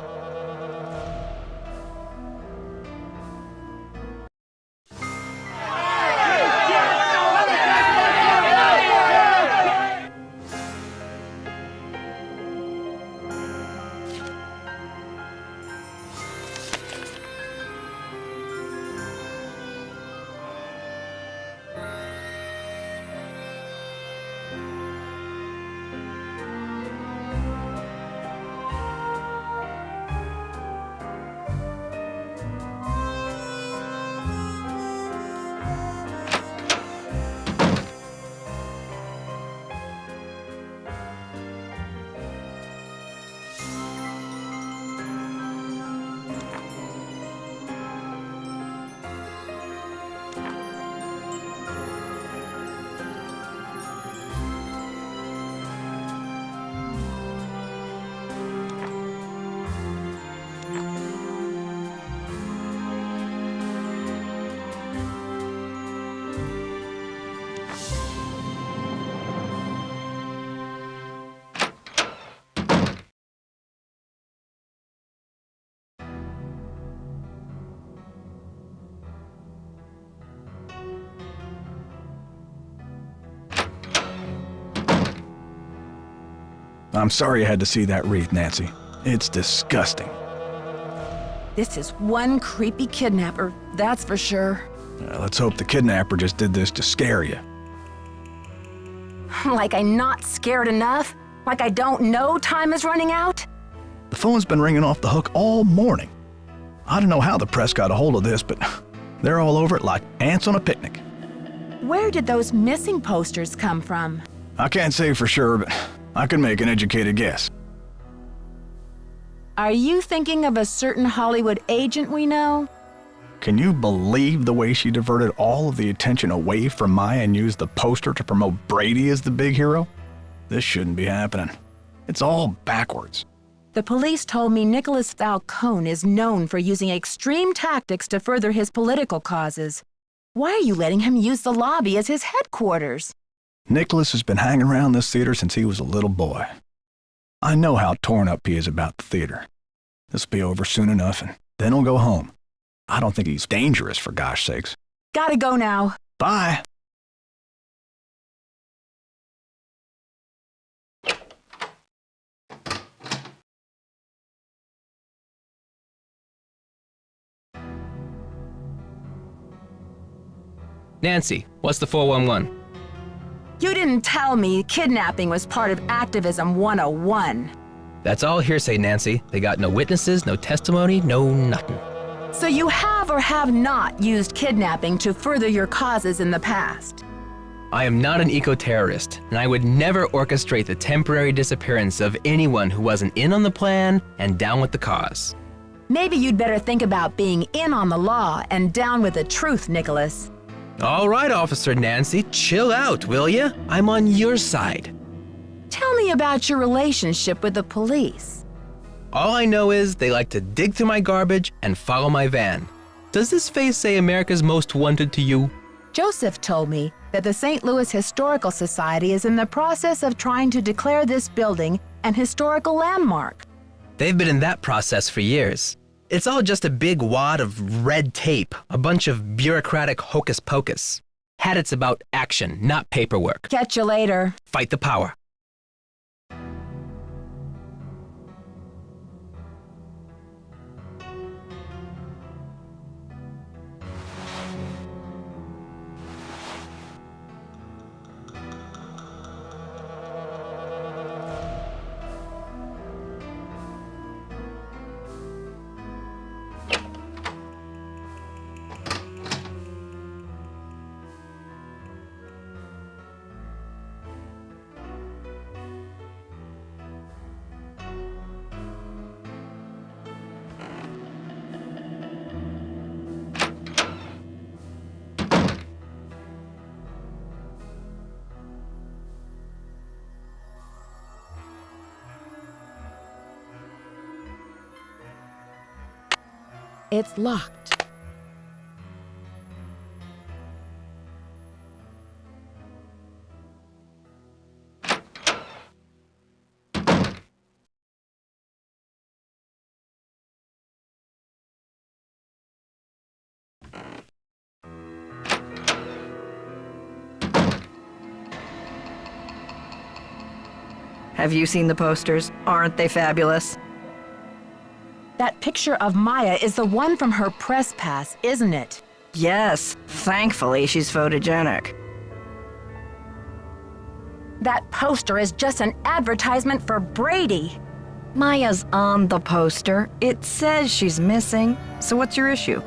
I'm sorry you had to see that wreath, Nancy. It's disgusting. This is one creepy kidnapper, that's for sure. Let's hope the kidnapper just did this to scare you. Like I'm not scared enough? Like I don't know time is running out? The phone's been ringing off the hook all morning. I don't know how the press got a hold of this, but they're all over it like ants on a picnic. Where did those missing posters come from? I can't say for sure, but I can make an educated guess. Are you thinking of a certain Hollywood agent we know? Can you believe the way she diverted all of the attention away from Maya and used the poster to promote Brady as the big hero? This shouldn't be happening. It's all backwards. The police told me Nicholas Falcone is known for using extreme tactics to further his political causes. Why are you letting him use the lobby as his headquarters? Nicholas has been hanging around this theater since he was a little boy. I know how torn up he is about the theater. This'll be over soon enough, and then he'll go home. I don't think he's dangerous, for gosh sakes. Gotta go now. Bye. Nancy, what's the 411? You didn't tell me kidnapping was part of Activism 101. That's all hearsay, Nancy. They got no witnesses, no testimony, no nothing. So you have or have not used kidnapping to further your causes in the past? I am not an eco-terrorist, and I would never orchestrate the temporary disappearance of anyone who wasn't in on the plan and down with the cause. Maybe you'd better think about being in on the law and down with the truth, Nicholas. All right, Officer Nancy, chill out, will ya? I'm on your side. Tell me about your relationship with the police. All I know is they like to dig through my garbage and follow my van. Does this face say America's Most Wanted to you? Joseph told me that the St. Louis Historical Society is in the process of trying to declare this building an historical landmark. They've been in that process for years. It's all just a big wad of red tape, a bunch of bureaucratic hocus pocus. It's about action, not paperwork. Catch you later. Fight the power. It's locked. Have you seen the posters? Aren't they fabulous? That picture of Maya is the one from her press pass, isn't it? Yes, thankfully she's photogenic. That poster is just an advertisement for Brady. Maya's on the poster. It says she's missing. So what's your issue?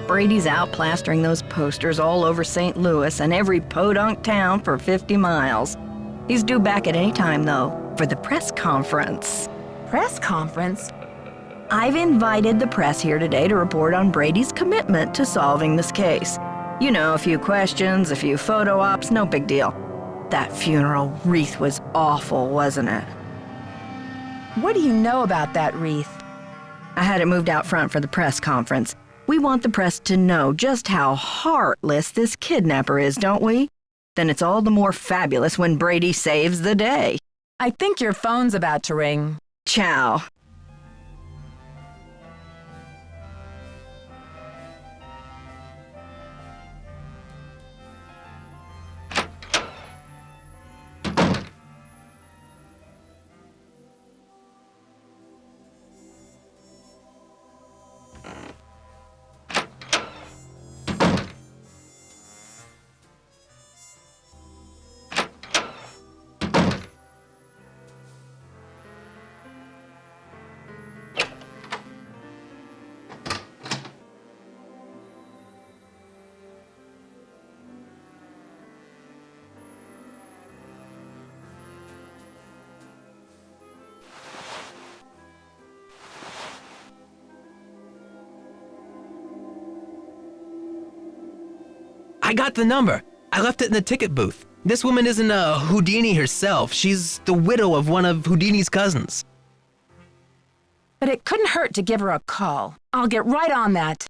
Brady's out plastering those posters all over St. Louis and every podunk town for 50 miles. He's due back at any time, though, for the press conference. Press conference? I've invited the press here today to report on Brady's commitment to solving this case. You know, a few questions, a few photo ops, no big deal. That funeral wreath was awful, wasn't it? What do you know about that wreath? I had it moved out front for the press conference. We want the press to know just how heartless this kidnapper is, don't we? Then it's all the more fabulous when Brady saves the day. I think your phone's about to ring. Ciao. I got the number. I left it in the ticket booth. This woman isn't a Houdini herself. She's the widow of one of Houdini's cousins. But it couldn't hurt to give her a call. I'll get right on that.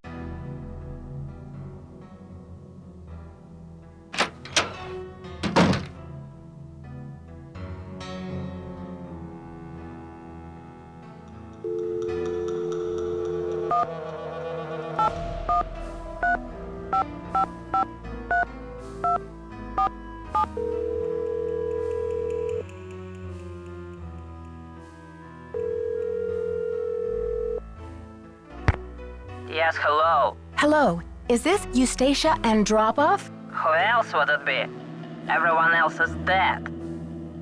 Yes, hello. Hello, is this Eustacia Andropov? Who else would it be? Everyone else is dead.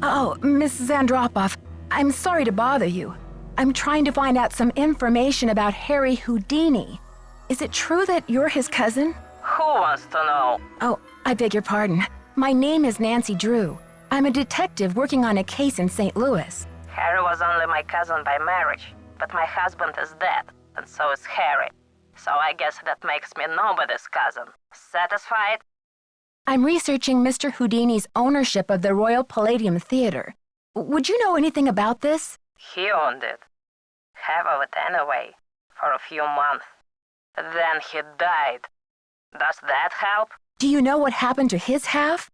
Oh, Mrs. Andropov, I'm sorry to bother you. I'm trying to find out some information about Harry Houdini. Is it true that you're his cousin? Who wants to know? Oh, I beg your pardon. My name is Nancy Drew. I'm a detective working on a case in St. Louis. Harry was only my cousin by marriage, but my husband is dead, and so is Harry. So I guess that makes me nobody's cousin. Satisfied? I'm researching Mr. Houdini's ownership of the Royal Palladium Theater. Would you know anything about this? He owned it. Half of it anyway, for a few months. Then he died. Does that help? Do you know what happened to his half?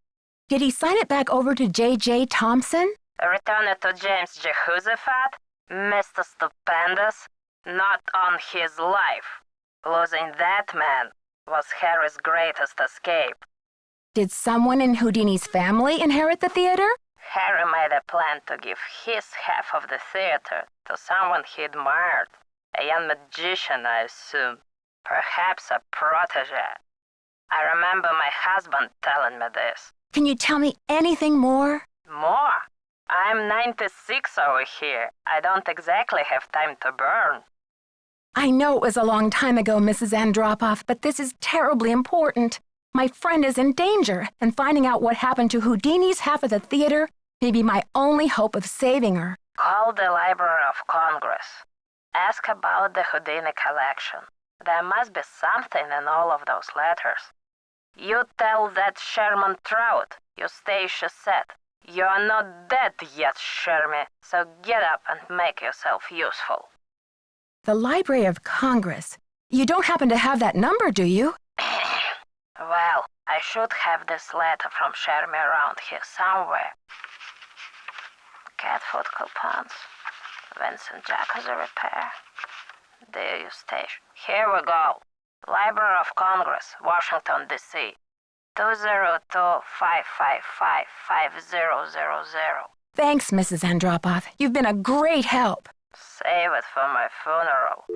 Did he sign it back over to J.J. Thompson? Return it to James Jehoshaphat? Mr. Stupendous? Not on his life. Losing that man was Harry's greatest escape. Did someone in Houdini's family inherit the theater? Harry made a plan to give his half of the theater to someone he admired. A young magician, I assume. Perhaps a protege. I remember my husband telling me this. Can you tell me anything more? More? I'm 96 over here. I don't exactly have time to burn. I know it was a long time ago, Mrs. Andropov, but this is terribly important. My friend is in danger, and finding out what happened to Houdini's half of the theater may be my only hope of saving her. Call the Library of Congress. Ask about the Houdini collection. There must be something in all of those letters. You tell that Sherman Trout, Eustacia said. You're not dead yet, Shermy, so get up and make yourself useful. The Library of Congress. You don't happen to have that number, do you? Well, I should have this letter from Shermy around here somewhere. Cat food coupons. Vincent Jacuzzi repair. Dear Eustacia. Here we go. Library of Congress, Washington, D.C. 202-555-5000. Thanks, Mrs. Andropov. You've been a great help. Save it for my funeral.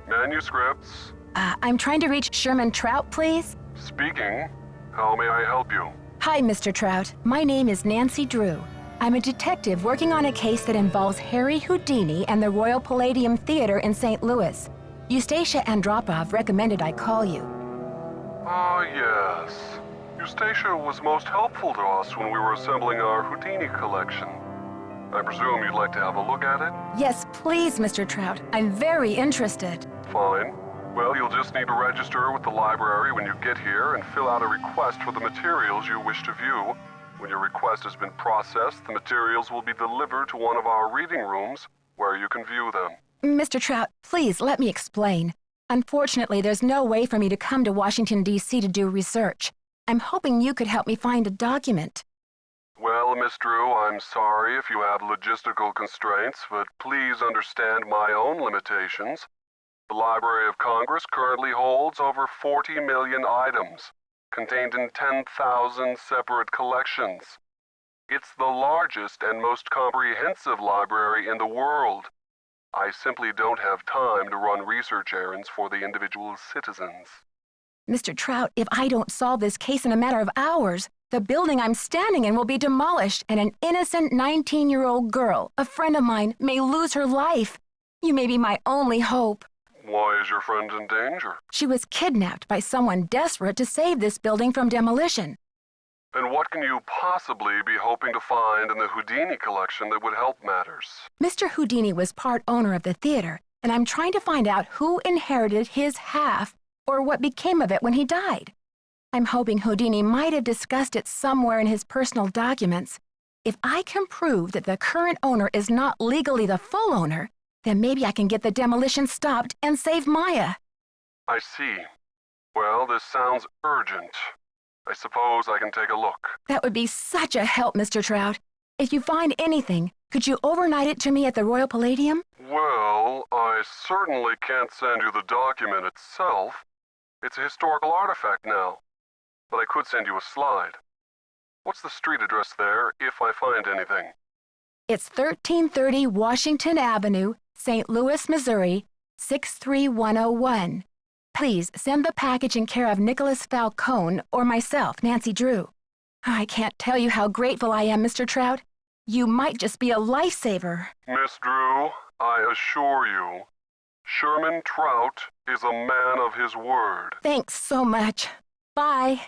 Manuscripts. I'm trying to reach Sherman Trout, please. Speaking. How may I help you? Hi, Mr. Trout. My name is Nancy Drew. I'm a detective working on a case that involves Harry Houdini and the Royal Palladium Theater in St. Louis. Eustacia Andropov recommended I call you. Ah, yes. Eustacia was most helpful to us when we were assembling our Houdini collection. I presume you'd like to have a look at it? Yes, please, Mr. Trout. I'm very interested. Fine. Well, you'll just need to register with the library when you get here and fill out a request for the materials you wish to view. When your request has been processed, the materials will be delivered to one of our reading rooms where you can view them. Mr. Trout, please let me explain. Unfortunately, there's no way for me to come to Washington, D.C. to do research. I'm hoping you could help me find a document. Well, Miss Drew, I'm sorry if you have logistical constraints, but please understand my own limitations. The Library of Congress currently holds over 40 million items, contained in 10,000 separate collections. It's the largest and most comprehensive library in the world. I simply don't have time to run research errands for the individual citizens. Mr. Trout, if I don't solve this case in a matter of hours, the building I'm standing in will be demolished and an innocent 19-year-old girl, a friend of mine, may lose her life. You may be my only hope. Why is your friend in danger? She was kidnapped by someone desperate to save this building from demolition. And what can you possibly be hoping to find in the Houdini collection that would help matters? Mr. Houdini was part owner of the theater, and I'm trying to find out who inherited his half or what became of it when he died. I'm hoping Houdini might have discussed it somewhere in his personal documents. If I can prove that the current owner is not legally the full owner, then maybe I can get the demolition stopped and save Maya. I see. Well, this sounds urgent. I suppose I can take a look. That would be such a help, Mr. Trout. If you find anything, could you overnight it to me at the Royal Palladium? Well, I certainly can't send you the document itself. It's a historical artifact now. But I could send you a slide. What's the street address there, if I find anything? It's 1330 Washington Avenue, St. Louis, Missouri, 63101. Please send the package in care of Nicholas Falcone or myself, Nancy Drew. I can't tell you how grateful I am, Mr. Trout. You might just be a lifesaver. Miss Drew, I assure you, Sherman Trout is a man of his word. Thanks so much. Bye.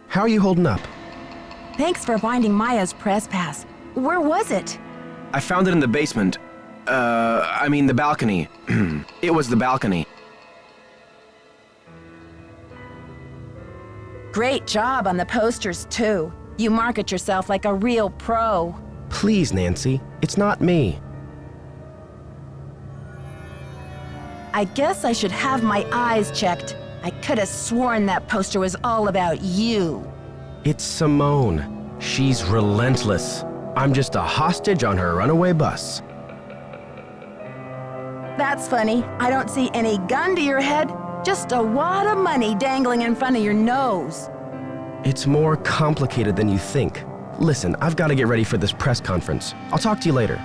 How are you holding up? Thanks for finding Maya's press pass. Where was it? I found it in the basement. The balcony. It was the balcony. Great job on the posters, too. You market yourself like a real pro. Please, Nancy, it's not me. I guess I should have my eyes checked. I could have sworn that poster was all about you. It's Simone. She's relentless. I'm just a hostage on her runaway bus. That's funny. I don't see any gun to your head, just a wad of money dangling in front of your nose. It's more complicated than you think. Listen, I've got to get ready for this press conference. I'll talk to you later.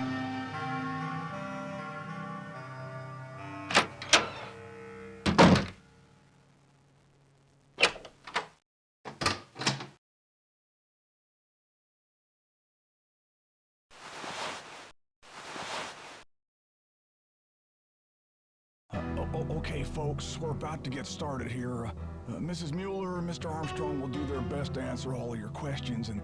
Okay, folks, we're about to get started here. Mrs. Mueller and Mr. Armstrong will do their best to answer all of your questions and...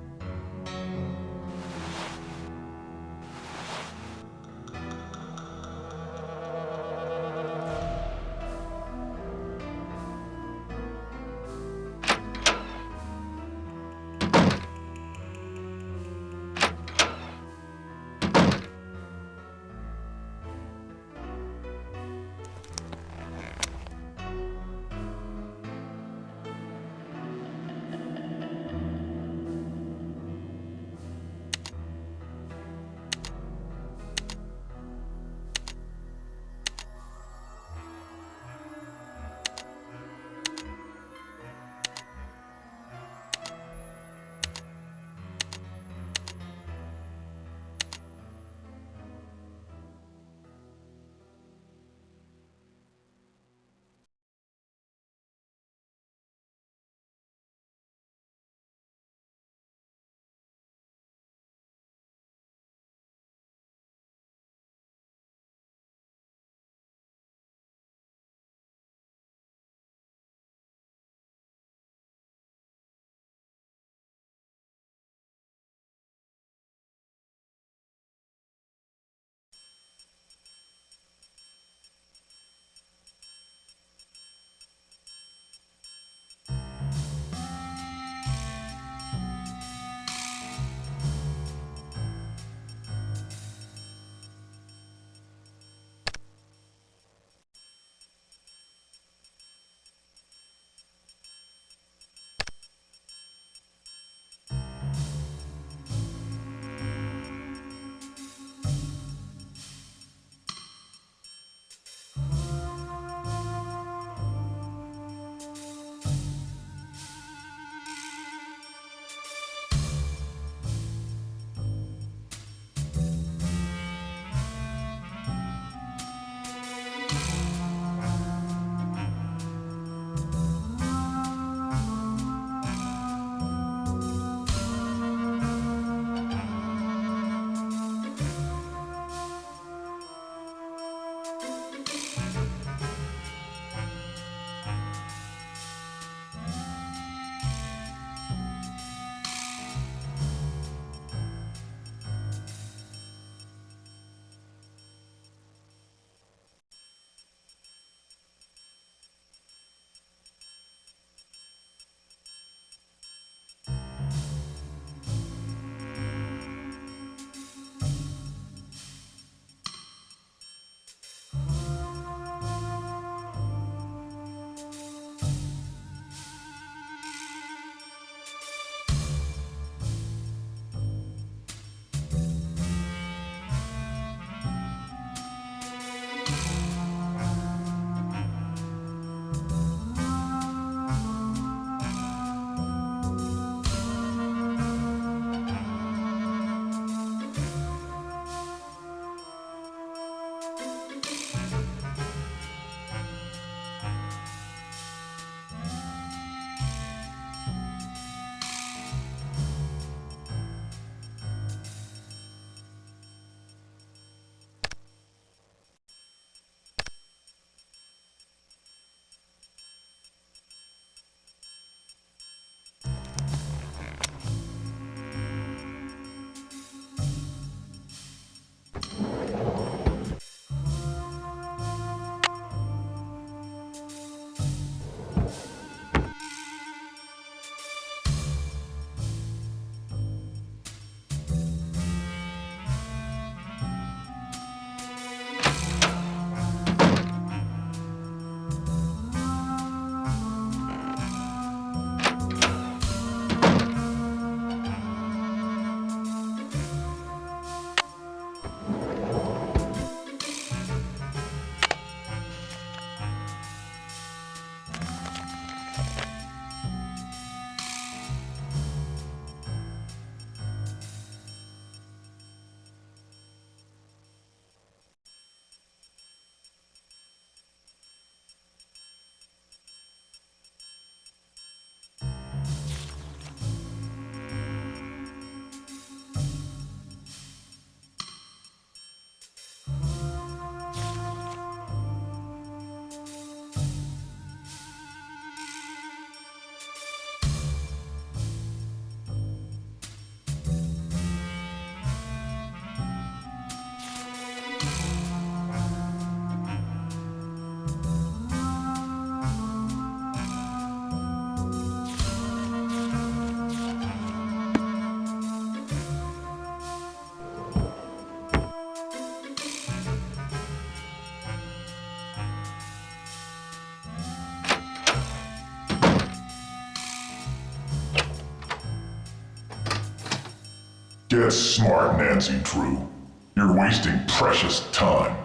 Get smart, Nancy Drew. You're wasting precious time.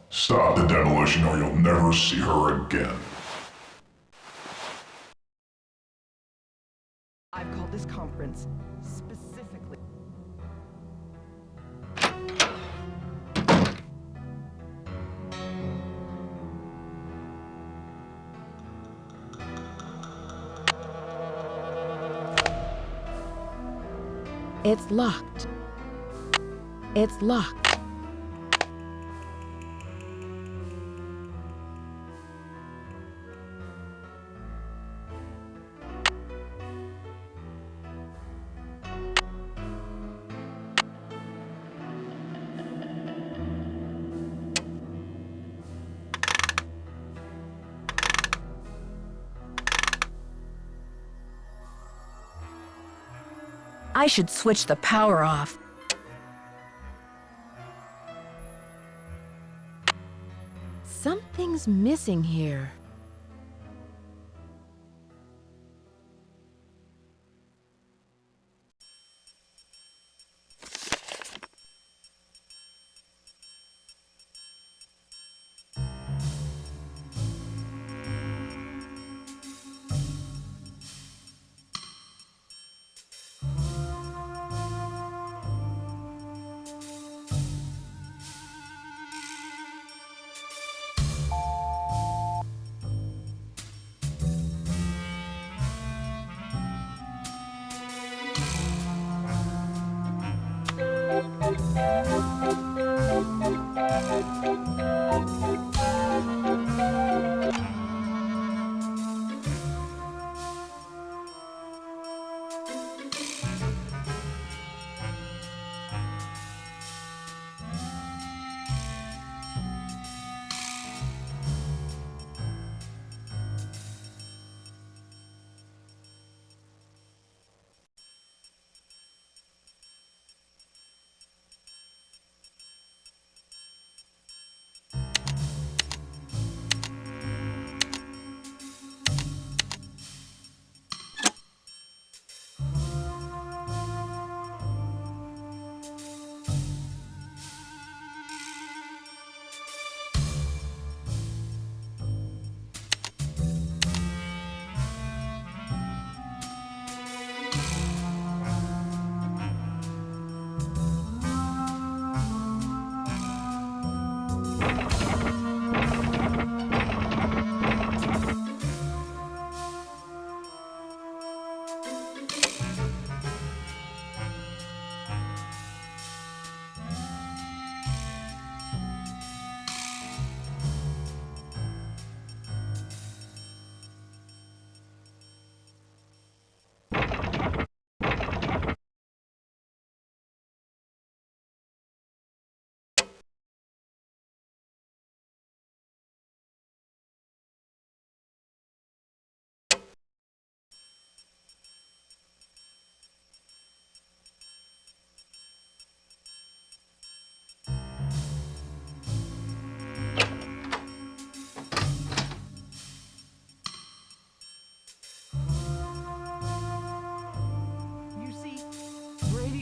Stop the demolition or you'll never see her again. I've called this conference specifically. It's locked. It's locked. I should switch the power off. Something's missing here.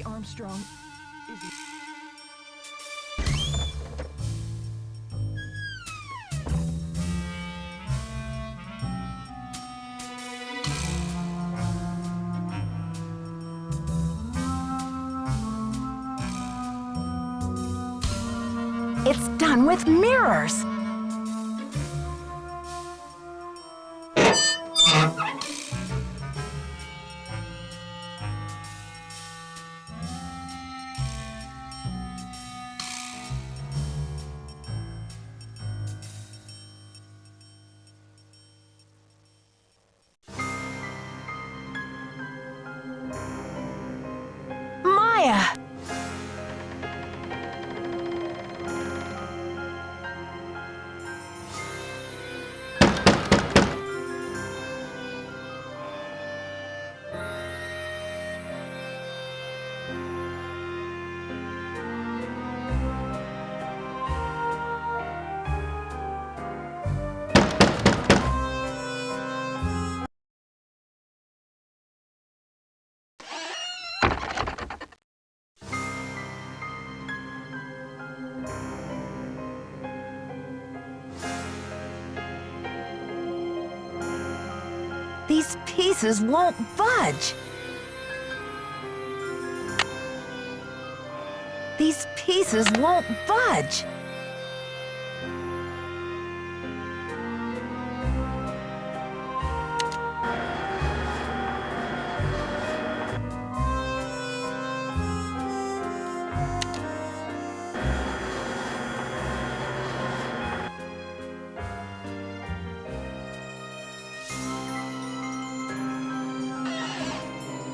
Armstrong is... It's done with mirrors. Maya! These pieces won't budge. These pieces won't budge.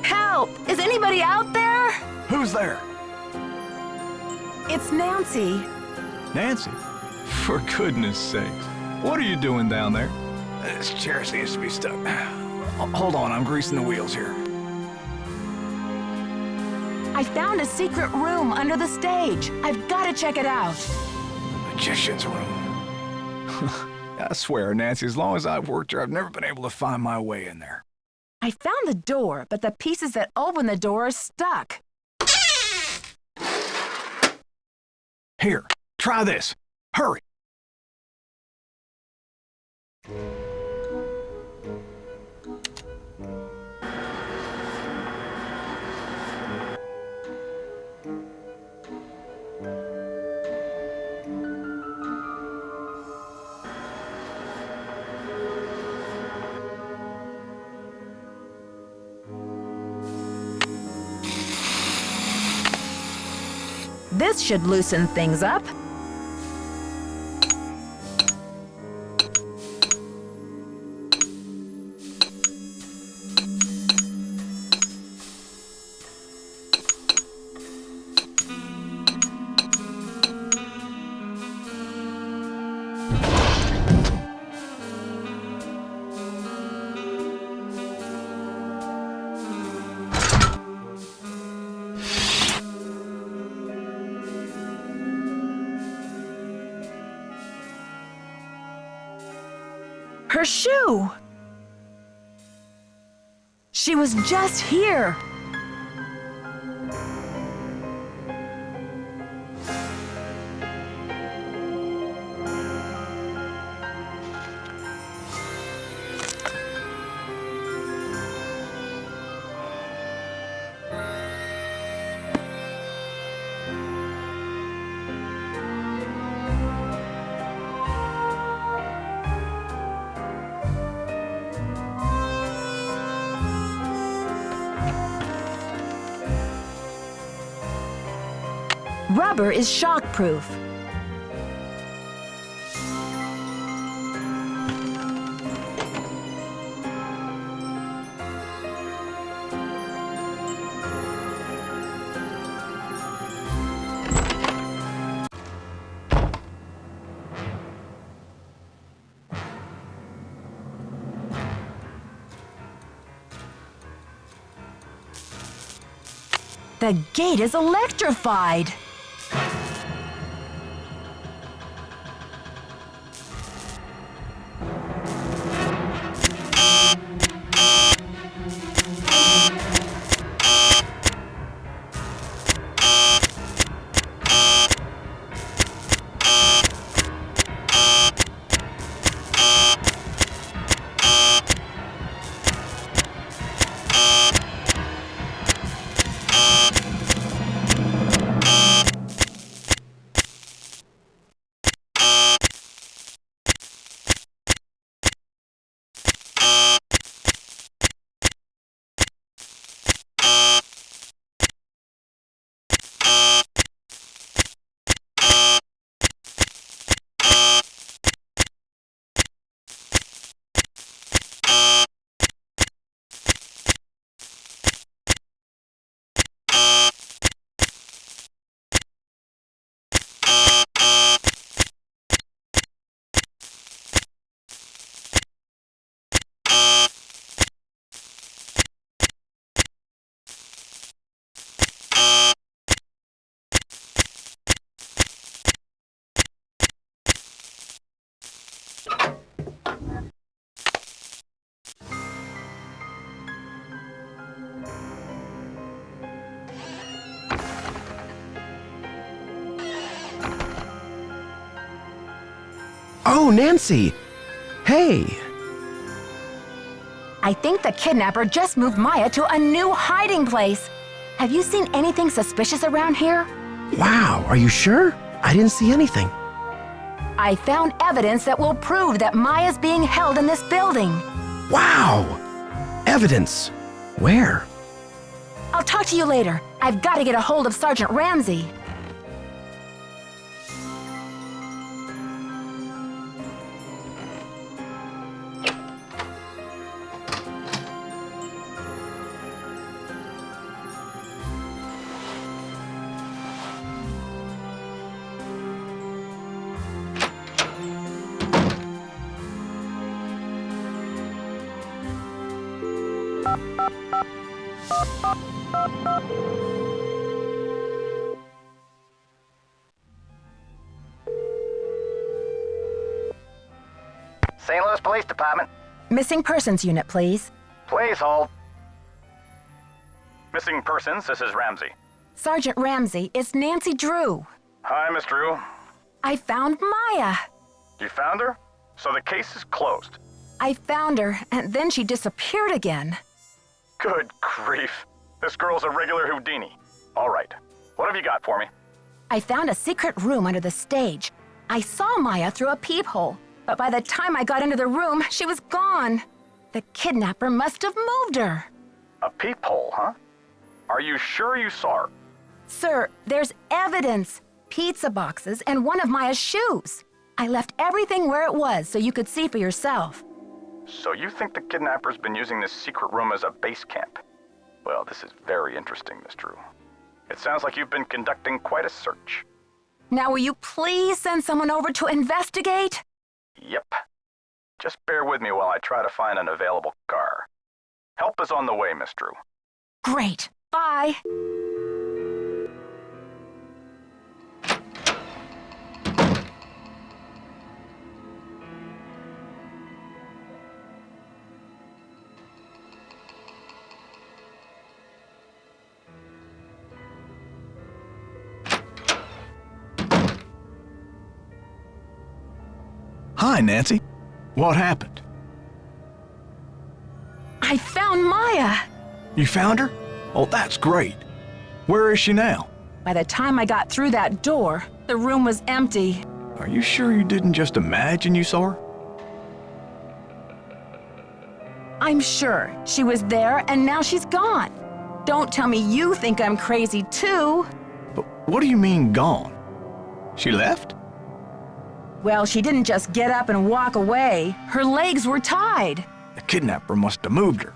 Help! Is anybody out there? Who's there? It's Nancy. Nancy? For goodness sakes. What are you doing down there? This chair seems to be stuck. Hold on, I'm greasing the wheels here. I found a secret room under the stage. I've got to check it out. The magician's room. I swear, Nancy, as long as I've worked here, I've never been able to find my way in there. I found the door, but the pieces that open the door are stuck. Here, try this. Hurry. This should loosen things up. Her shoe! She was just here. Rubber is shockproof. The gate is electrified. Oh, Nancy! Hey! I think the kidnapper just moved Maya to a new hiding place. Have you seen anything suspicious around here? Wow, are you sure? I didn't see anything. I found evidence that will prove that Maya's being held in this building. Wow! Evidence. Where? I'll talk to you later. I've got to get a hold of Sergeant Ramsey. St. Louis Police Department. Missing persons unit, please. Please hold. Missing persons, this is Ramsey. Sergeant Ramsey, it's Nancy Drew. Hi, Miss Drew. I found Maya. You found her? So the case is closed. I found her, and then she disappeared again. Good grief. This girl's a regular Houdini. All right. What have you got for me? I found a secret room under the stage. I saw Maya through a peephole, but by the time I got into the room, she was gone. The kidnapper must have moved her. A peephole, huh? Are you sure you saw her? Sir, there's evidence. Pizza boxes and one of Maya's shoes. I left everything where it was so you could see for yourself. So you think the kidnapper's been using this secret room as a base camp? Well, this is very interesting, Miss Drew. It sounds like you've been conducting quite a search. Now will you please send someone over to investigate? Yep. Just bear with me while I try to find an available car. Help is on the way, Miss Drew. Great. Bye. Hi, Nancy. What happened? I found Maya. You found her? Oh, that's great. Where is she now? By the time I got through that door, the room was empty. Are you sure you didn't just imagine you saw her? I'm sure she was there and now she's gone. Don't tell me you think I'm crazy too. But what do you mean gone? She left? Well, she didn't just get up and walk away. Her legs were tied. The kidnapper must have moved her.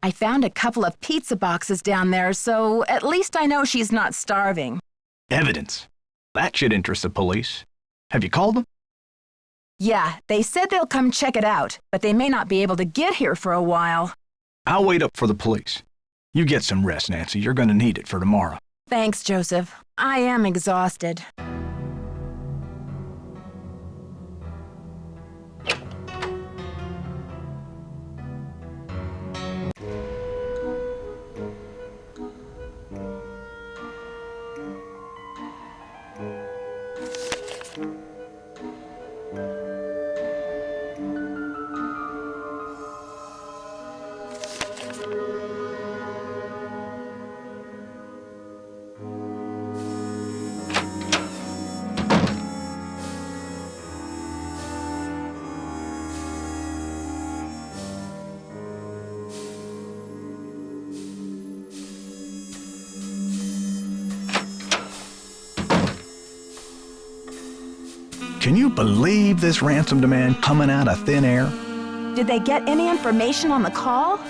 I found a couple of pizza boxes down there, so at least I know she's not starving. Evidence. That should interest the police. Have you called them? Yeah, they said they'll come check it out, but they may not be able to get here for a while. I'll wait up for the police. You get some rest, Nancy. You're going to need it for tomorrow. Thanks, Joseph. I am exhausted. Can you believe this ransom demand coming out of thin air? Did they get any information on the call?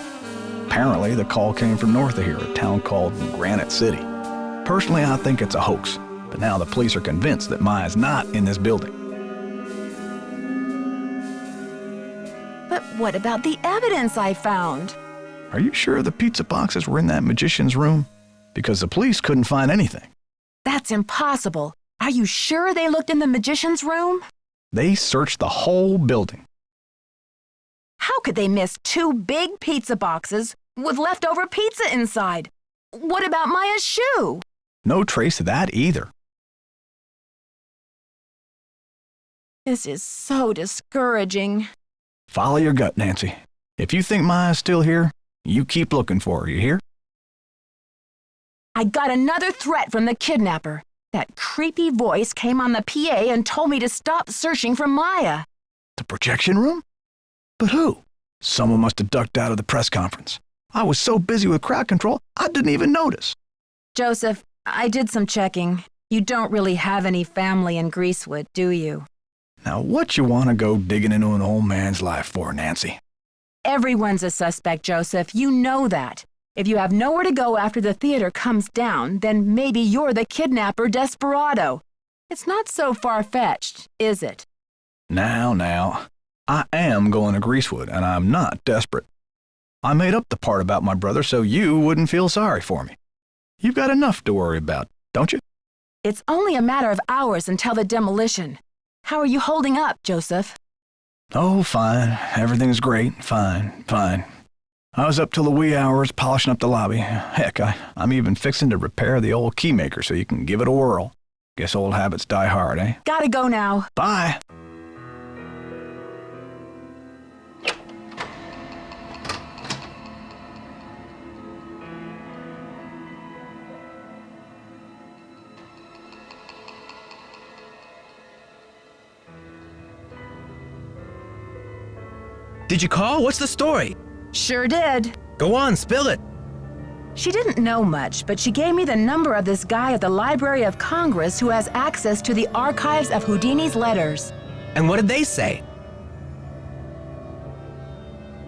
Apparently, the call came from north of here, a town called Granite City. Personally, I think it's a hoax, but now the police are convinced that Maya's not in this building. But what about the evidence I found? Are you sure the pizza boxes were in that magician's room? Because the police couldn't find anything. That's impossible. Are you sure they looked in the magician's room? They searched the whole building. How could they miss 2 big pizza boxes with leftover pizza inside? What about Maya's shoe? No trace of that either. This is so discouraging. Follow your gut, Nancy. If you think Maya's still here, you keep looking for her, you hear? I got another threat from the kidnapper. That creepy voice came on the PA and told me to stop searching for Maya. The projection room? But who? Someone must have ducked out of the press conference. I was so busy with crowd control, I didn't even notice. Joseph, I did some checking. You don't really have any family in Greasewood, do you? Now, what you want to go digging into an old man's life for, Nancy? Everyone's a suspect, Joseph. You know that. If you have nowhere to go after the theater comes down, then maybe you're the kidnapper desperado. It's not so far-fetched, is it? Now, I am going to Greasewood, and I'm not desperate. I made up the part about my brother so you wouldn't feel sorry for me. You've got enough to worry about, don't you? It's only a matter of hours until the demolition. How are you holding up, Joseph? Oh, fine. Everything's great. Fine. I was up till the wee hours polishing up the lobby. Heck, I'm even fixing to repair the old key maker so you can give it a whirl. Guess old habits die hard, eh? Gotta go now. Bye. Did you call? What's the story? Sure did. Go on, spill it. She didn't know much, but she gave me the number of this guy at the Library of Congress who has access to the archives of Houdini's letters. And what did they say?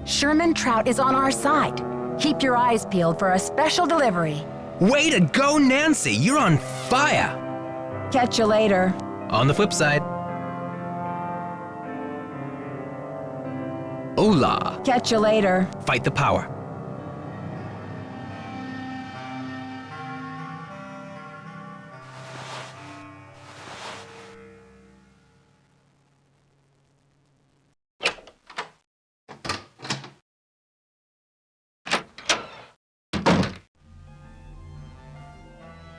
Sherman Trout is on our side. Keep your eyes peeled for a special delivery. Way to go, Nancy! You're on fire! Catch you later. On the flip side, Hola! Catch you later. Fight the power.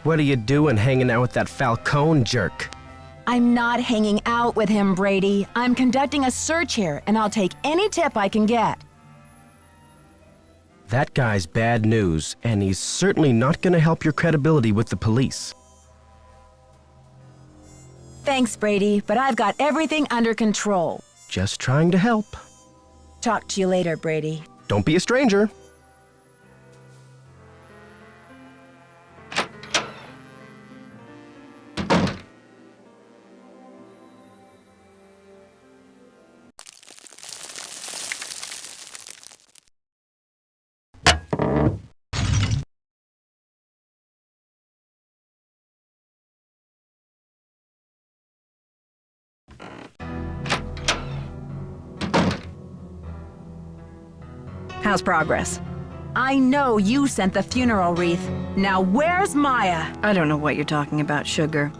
What are you doing hanging out with that Falcone jerk? I'm not hanging out with him, Brady. I'm conducting a search here, and I'll take any tip I can get. That guy's bad news, and he's certainly not going to help your credibility with the police. Thanks, Brady, but I've got everything under control. Just trying to help. Talk to you later, Brady. Don't be a stranger. How's progress? I know you sent the funeral wreath. Now where's Maya? I don't know what you're talking about, Sugar.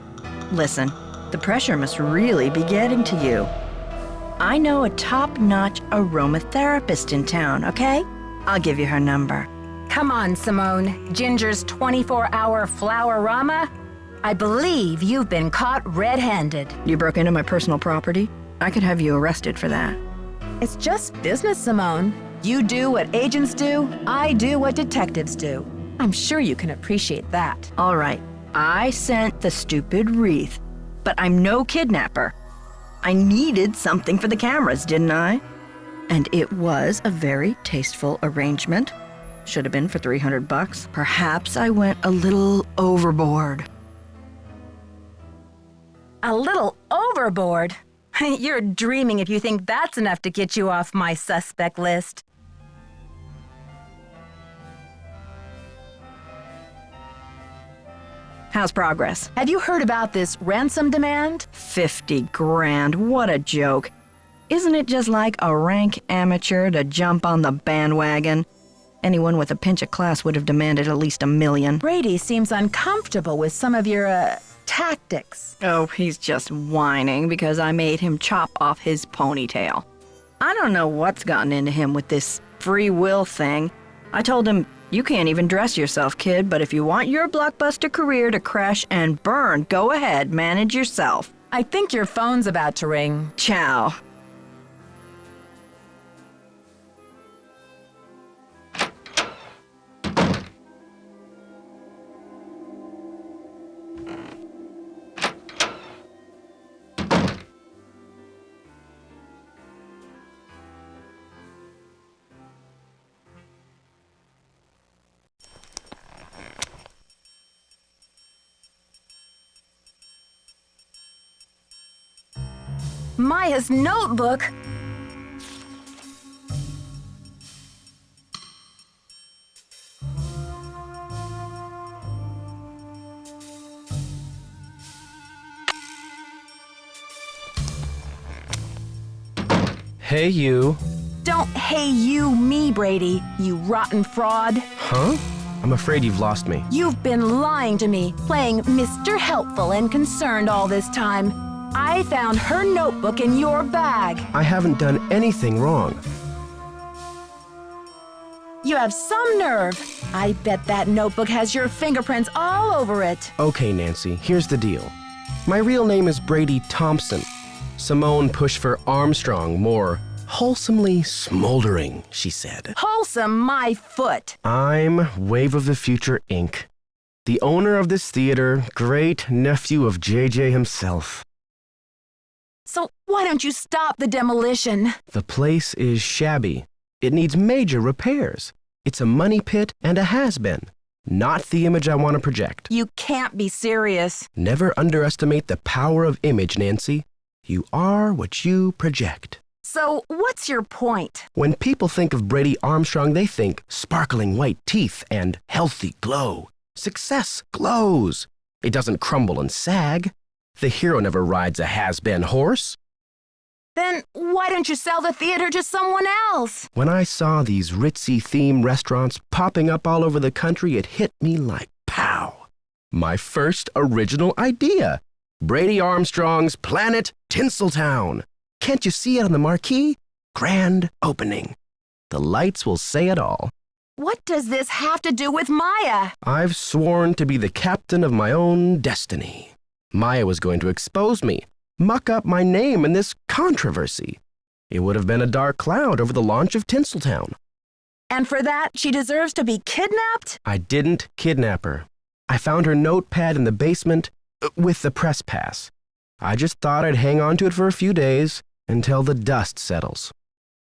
Listen, the pressure must really be getting to you. I know a top-notch aromatherapist in town, okay? I'll give you her number. Come on, Simone. Ginger's 24-hour flower-rama? I believe you've been caught red-handed. You broke into my personal property? I could have you arrested for that. It's just business, Simone. You do what agents do, I do what detectives do. I'm sure you can appreciate that. All right, I sent the stupid wreath, but I'm no kidnapper. I needed something for the cameras, didn't I? And it was a very tasteful arrangement. Should have been for $300. Perhaps I went a little overboard. A little overboard? You're dreaming if you think that's enough to get you off my suspect list. How's progress? Have you heard about this ransom demand? 50 grand, what a joke. Isn't it just like a rank amateur to jump on the bandwagon? Anyone with a pinch of class would have demanded at least $1 million. Brady seems uncomfortable with some of your, tactics. Oh, he's just whining because I made him chop off his ponytail. I don't know what's gotten into him with this free will thing. I told him, you can't even dress yourself, kid, but if you want your blockbuster career to crash and burn, go ahead, manage yourself. I think your phone's about to ring. Ciao. Maya's notebook? Hey, you. Don't hey you me, Brady, you rotten fraud. Huh? I'm afraid you've lost me. You've been lying to me, playing Mr. Helpful and Concerned all this time. I found her notebook in your bag. I haven't done anything wrong. You have some nerve. I bet that notebook has your fingerprints all over it. Okay, Nancy, here's the deal. My real name is Brady Thompson. Simone pushed for Armstrong, more wholesomely smoldering, she said. Wholesome my foot. I'm Wave of the Future, Inc., the owner of this theater, great nephew of JJ himself. So why don't you stop the demolition? The place is shabby. It needs major repairs. It's a money pit and a has-been. Not the image I want to project. You can't be serious. Never underestimate the power of image, Nancy. You are what you project. So what's your point? When people think of Brady Armstrong, they think sparkling white teeth and healthy glow. Success glows. It doesn't crumble and sag. The hero never rides a has-been horse. Then why don't you sell the theater to someone else? When I saw these ritzy theme restaurants popping up all over the country, it hit me like pow. My first original idea. Brady Armstrong's Planet Tinseltown. Can't you see it on the marquee? Grand opening. The lights will say it all. What does this have to do with Maya? I've sworn to be the captain of my own destiny. Maya was going to expose me, muck up my name in this controversy. It would have been a dark cloud over the launch of Tinseltown. And for that, she deserves to be kidnapped? I didn't kidnap her. I found her notepad in the basement with the press pass. I just thought I'd hang on to it for a few days until the dust settles.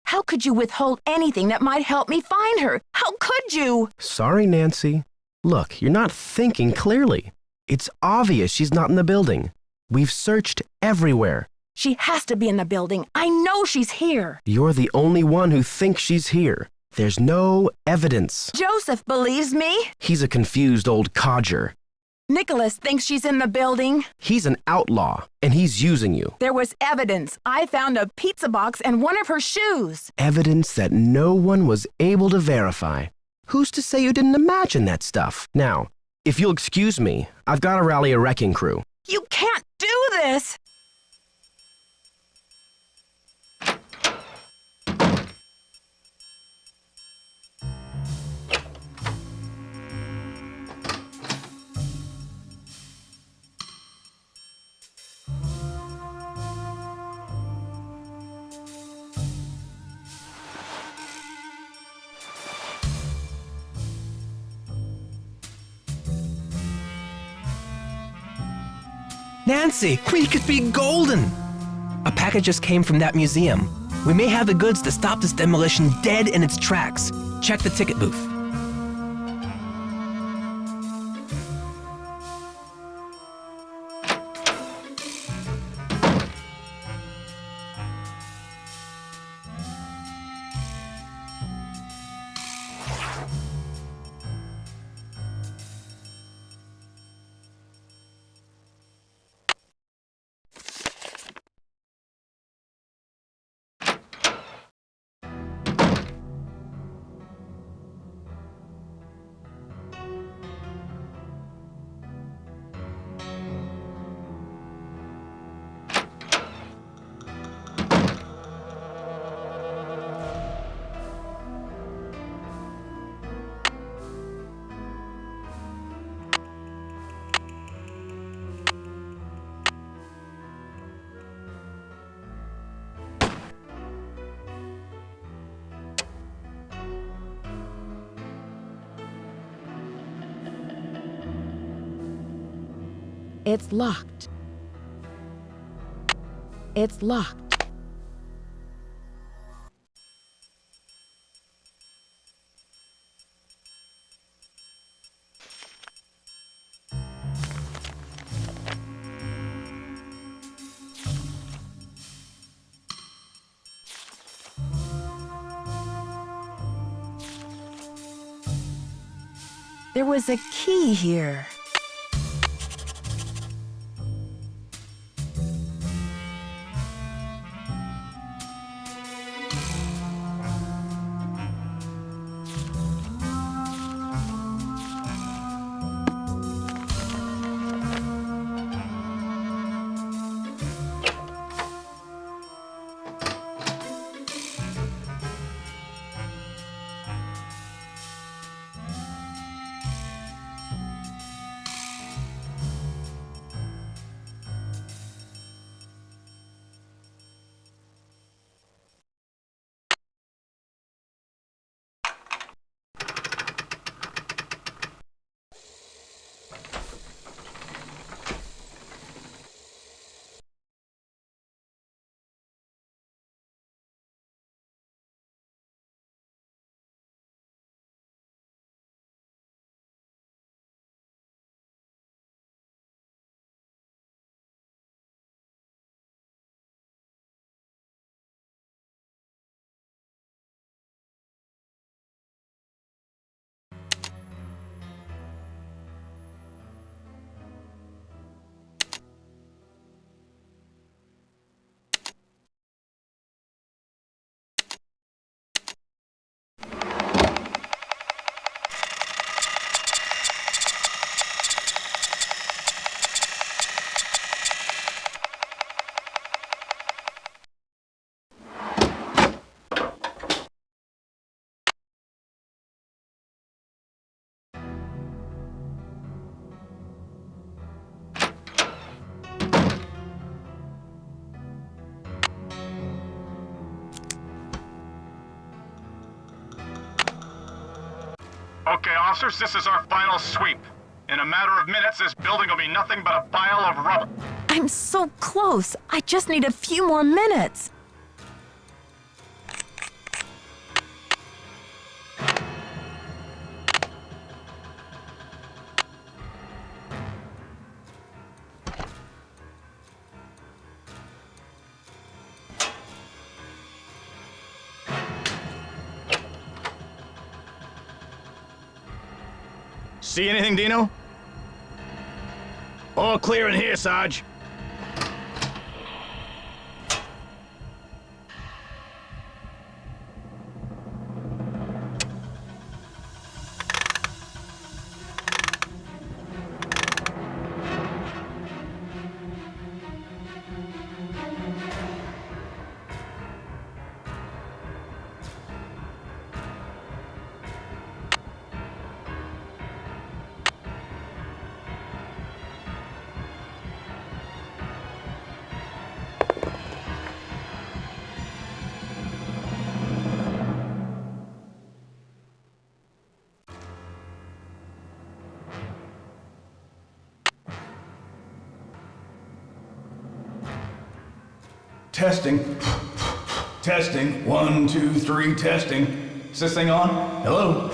How could you withhold anything that might help me find her? How could you? Sorry, Nancy. Look, you're not thinking clearly. It's obvious she's not in the building. We've searched everywhere. She has to be in the building. I know she's here. You're the only one who thinks she's here. There's no evidence. Joseph believes me. He's a confused old codger. Nicholas thinks she's in the building. He's an outlaw, and he's using you. There was evidence. I found a pizza box and one of her shoes. Evidence that no one was able to verify. Who's to say you didn't imagine that stuff? Now, if you'll excuse me, I've got to rally a wrecking crew. You can't do this! Nancy, we could be golden! A package just came from that museum. We may have the goods to stop this demolition dead in its tracks. Check the ticket booth. It's locked. It's locked. There was a key here. Okay, officers, this is our final sweep. In a matter of minutes, this building will be nothing but a pile of rubble. I'm so close. I just need a few more minutes. See anything, Dino? All clear in here, Sarge. Testing. Testing. 1, 2, 3, testing. Is this thing on? Hello?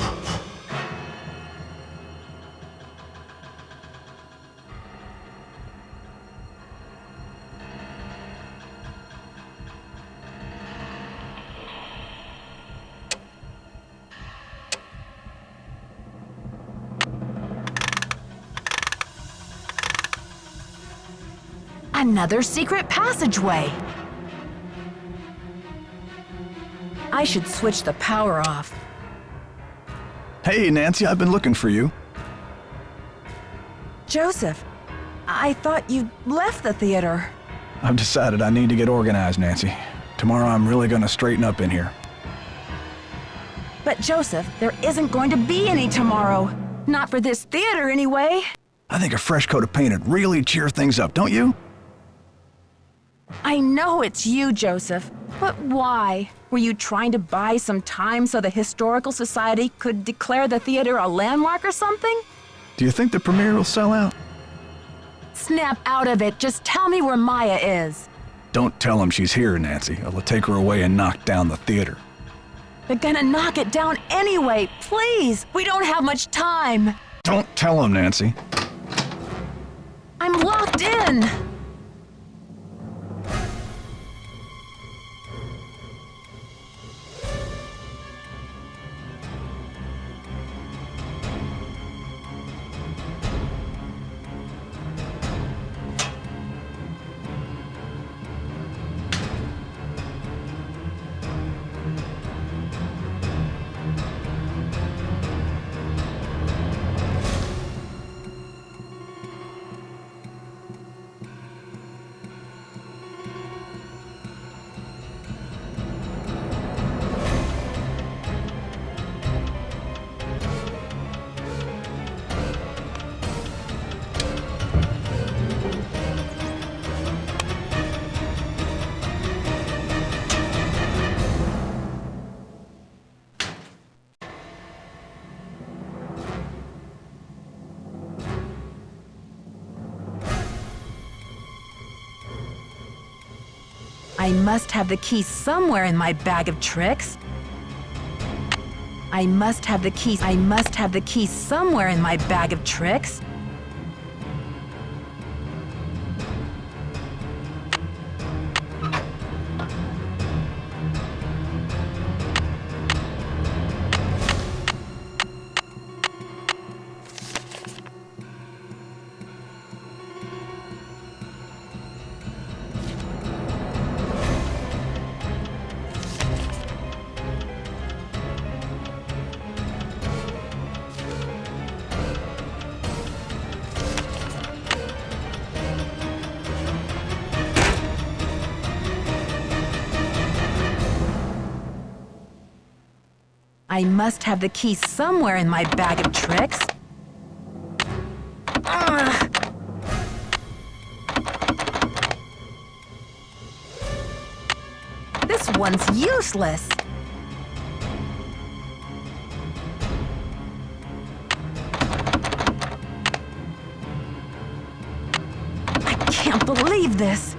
Another secret passageway. I should switch the power off. Hey, Nancy, I've been looking for you. Joseph, I thought you left the theater. I've decided I need to get organized, Nancy. Tomorrow I'm really gonna straighten up in here. But Joseph, there isn't going to be any tomorrow. Not for this theater, anyway. I think a fresh coat of paint would really cheer things up, don't you? I know it's you, Joseph. But why? Were you trying to buy some time so the Historical Society could declare the theater a landmark or something? Do you think the premiere will sell out? Snap out of it. Just tell me where Maya is. Don't tell him she's here, Nancy. I'll take her away and knock down the theater. They're gonna knock it down anyway. Please, we don't have much time. Don't tell him, Nancy. I'm locked in. I must have the key somewhere in my bag of tricks. I must have the key somewhere in my bag of tricks. I must have the key somewhere in my bag of tricks. This one's useless. I can't believe this.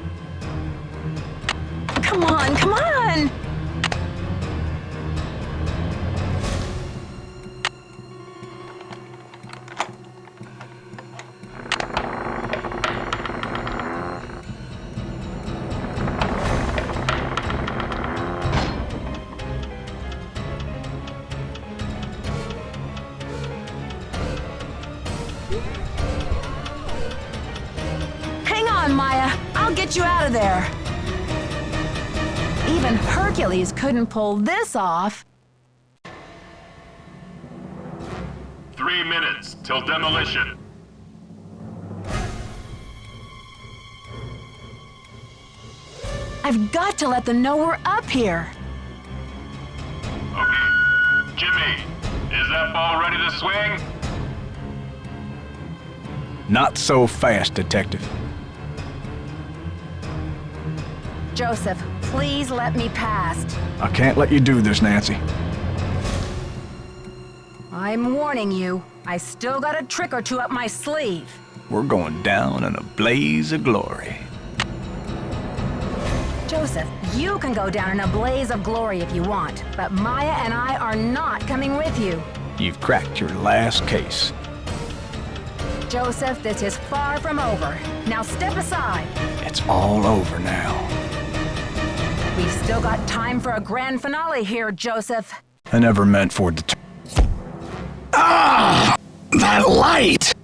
Come on, come on! Maya, I'll get you out of there. Even Hercules couldn't pull this off. 3 minutes till demolition. I've got to let them know we're up here. Okay. Jimmy, is that ball ready to swing? Not so fast, Detective. Joseph, please let me past. I can't let you do this, Nancy. I'm warning you. I still got a trick or two up my sleeve. We're going down in a blaze of glory. Joseph, you can go down in a blaze of glory if you want, but Maya and I are not coming with you. You've cracked your last case. Joseph, this is far from over. Now step aside. It's all over now. We've still got time for a grand finale here, Joseph. I never meant for it to... Ah! That light!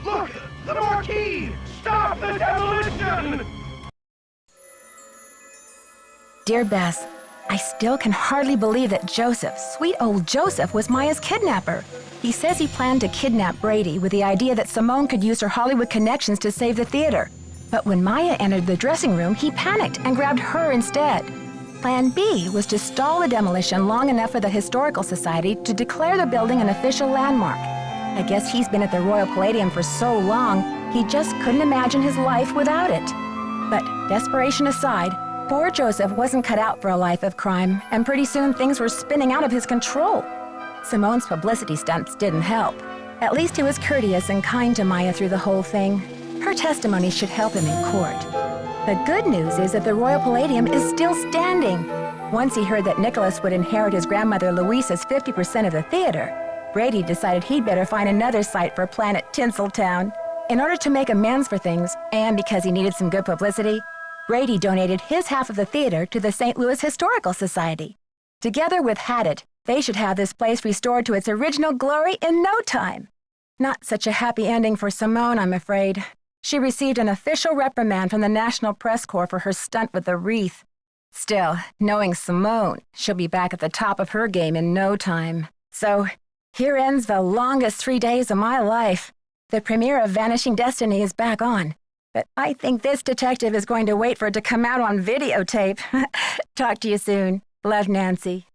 Look! The marquee! Stop the demolition! Dear Bess, I still can hardly believe that Joseph, sweet old Joseph, was Maya's kidnapper. He says he planned to kidnap Brady with the idea that Simone could use her Hollywood connections to save the theater. But when Maya entered the dressing room, he panicked and grabbed her instead. Plan B was to stall the demolition long enough for the Historical Society to declare the building an official landmark. I guess he's been at the Royal Palladium for so long, he just couldn't imagine his life without it. But desperation aside, poor Joseph wasn't cut out for a life of crime, and pretty soon things were spinning out of his control. Simone's publicity stunts didn't help. At least he was courteous and kind to Maya through the whole thing. Her testimony should help him in court. The good news is that the Royal Palladium is still standing. Once he heard that Nicholas would inherit his grandmother Louisa's 50% of the theater, Brady decided he'd better find another site for Planet Tinseltown. In order to make amends for things, and because he needed some good publicity, Brady donated his half of the theater to the St. Louis Historical Society. Together with Haddett, they should have this place restored to its original glory in no time. Not such a happy ending for Simone, I'm afraid. She received an official reprimand from the National Press Corps for her stunt with the wreath. Still, knowing Simone, she'll be back at the top of her game in no time. So, here ends the longest 3 days of my life. The premiere of Vanishing Destiny is back on, but I think this detective is going to wait for it to come out on videotape. Talk to you soon. Love, Nancy.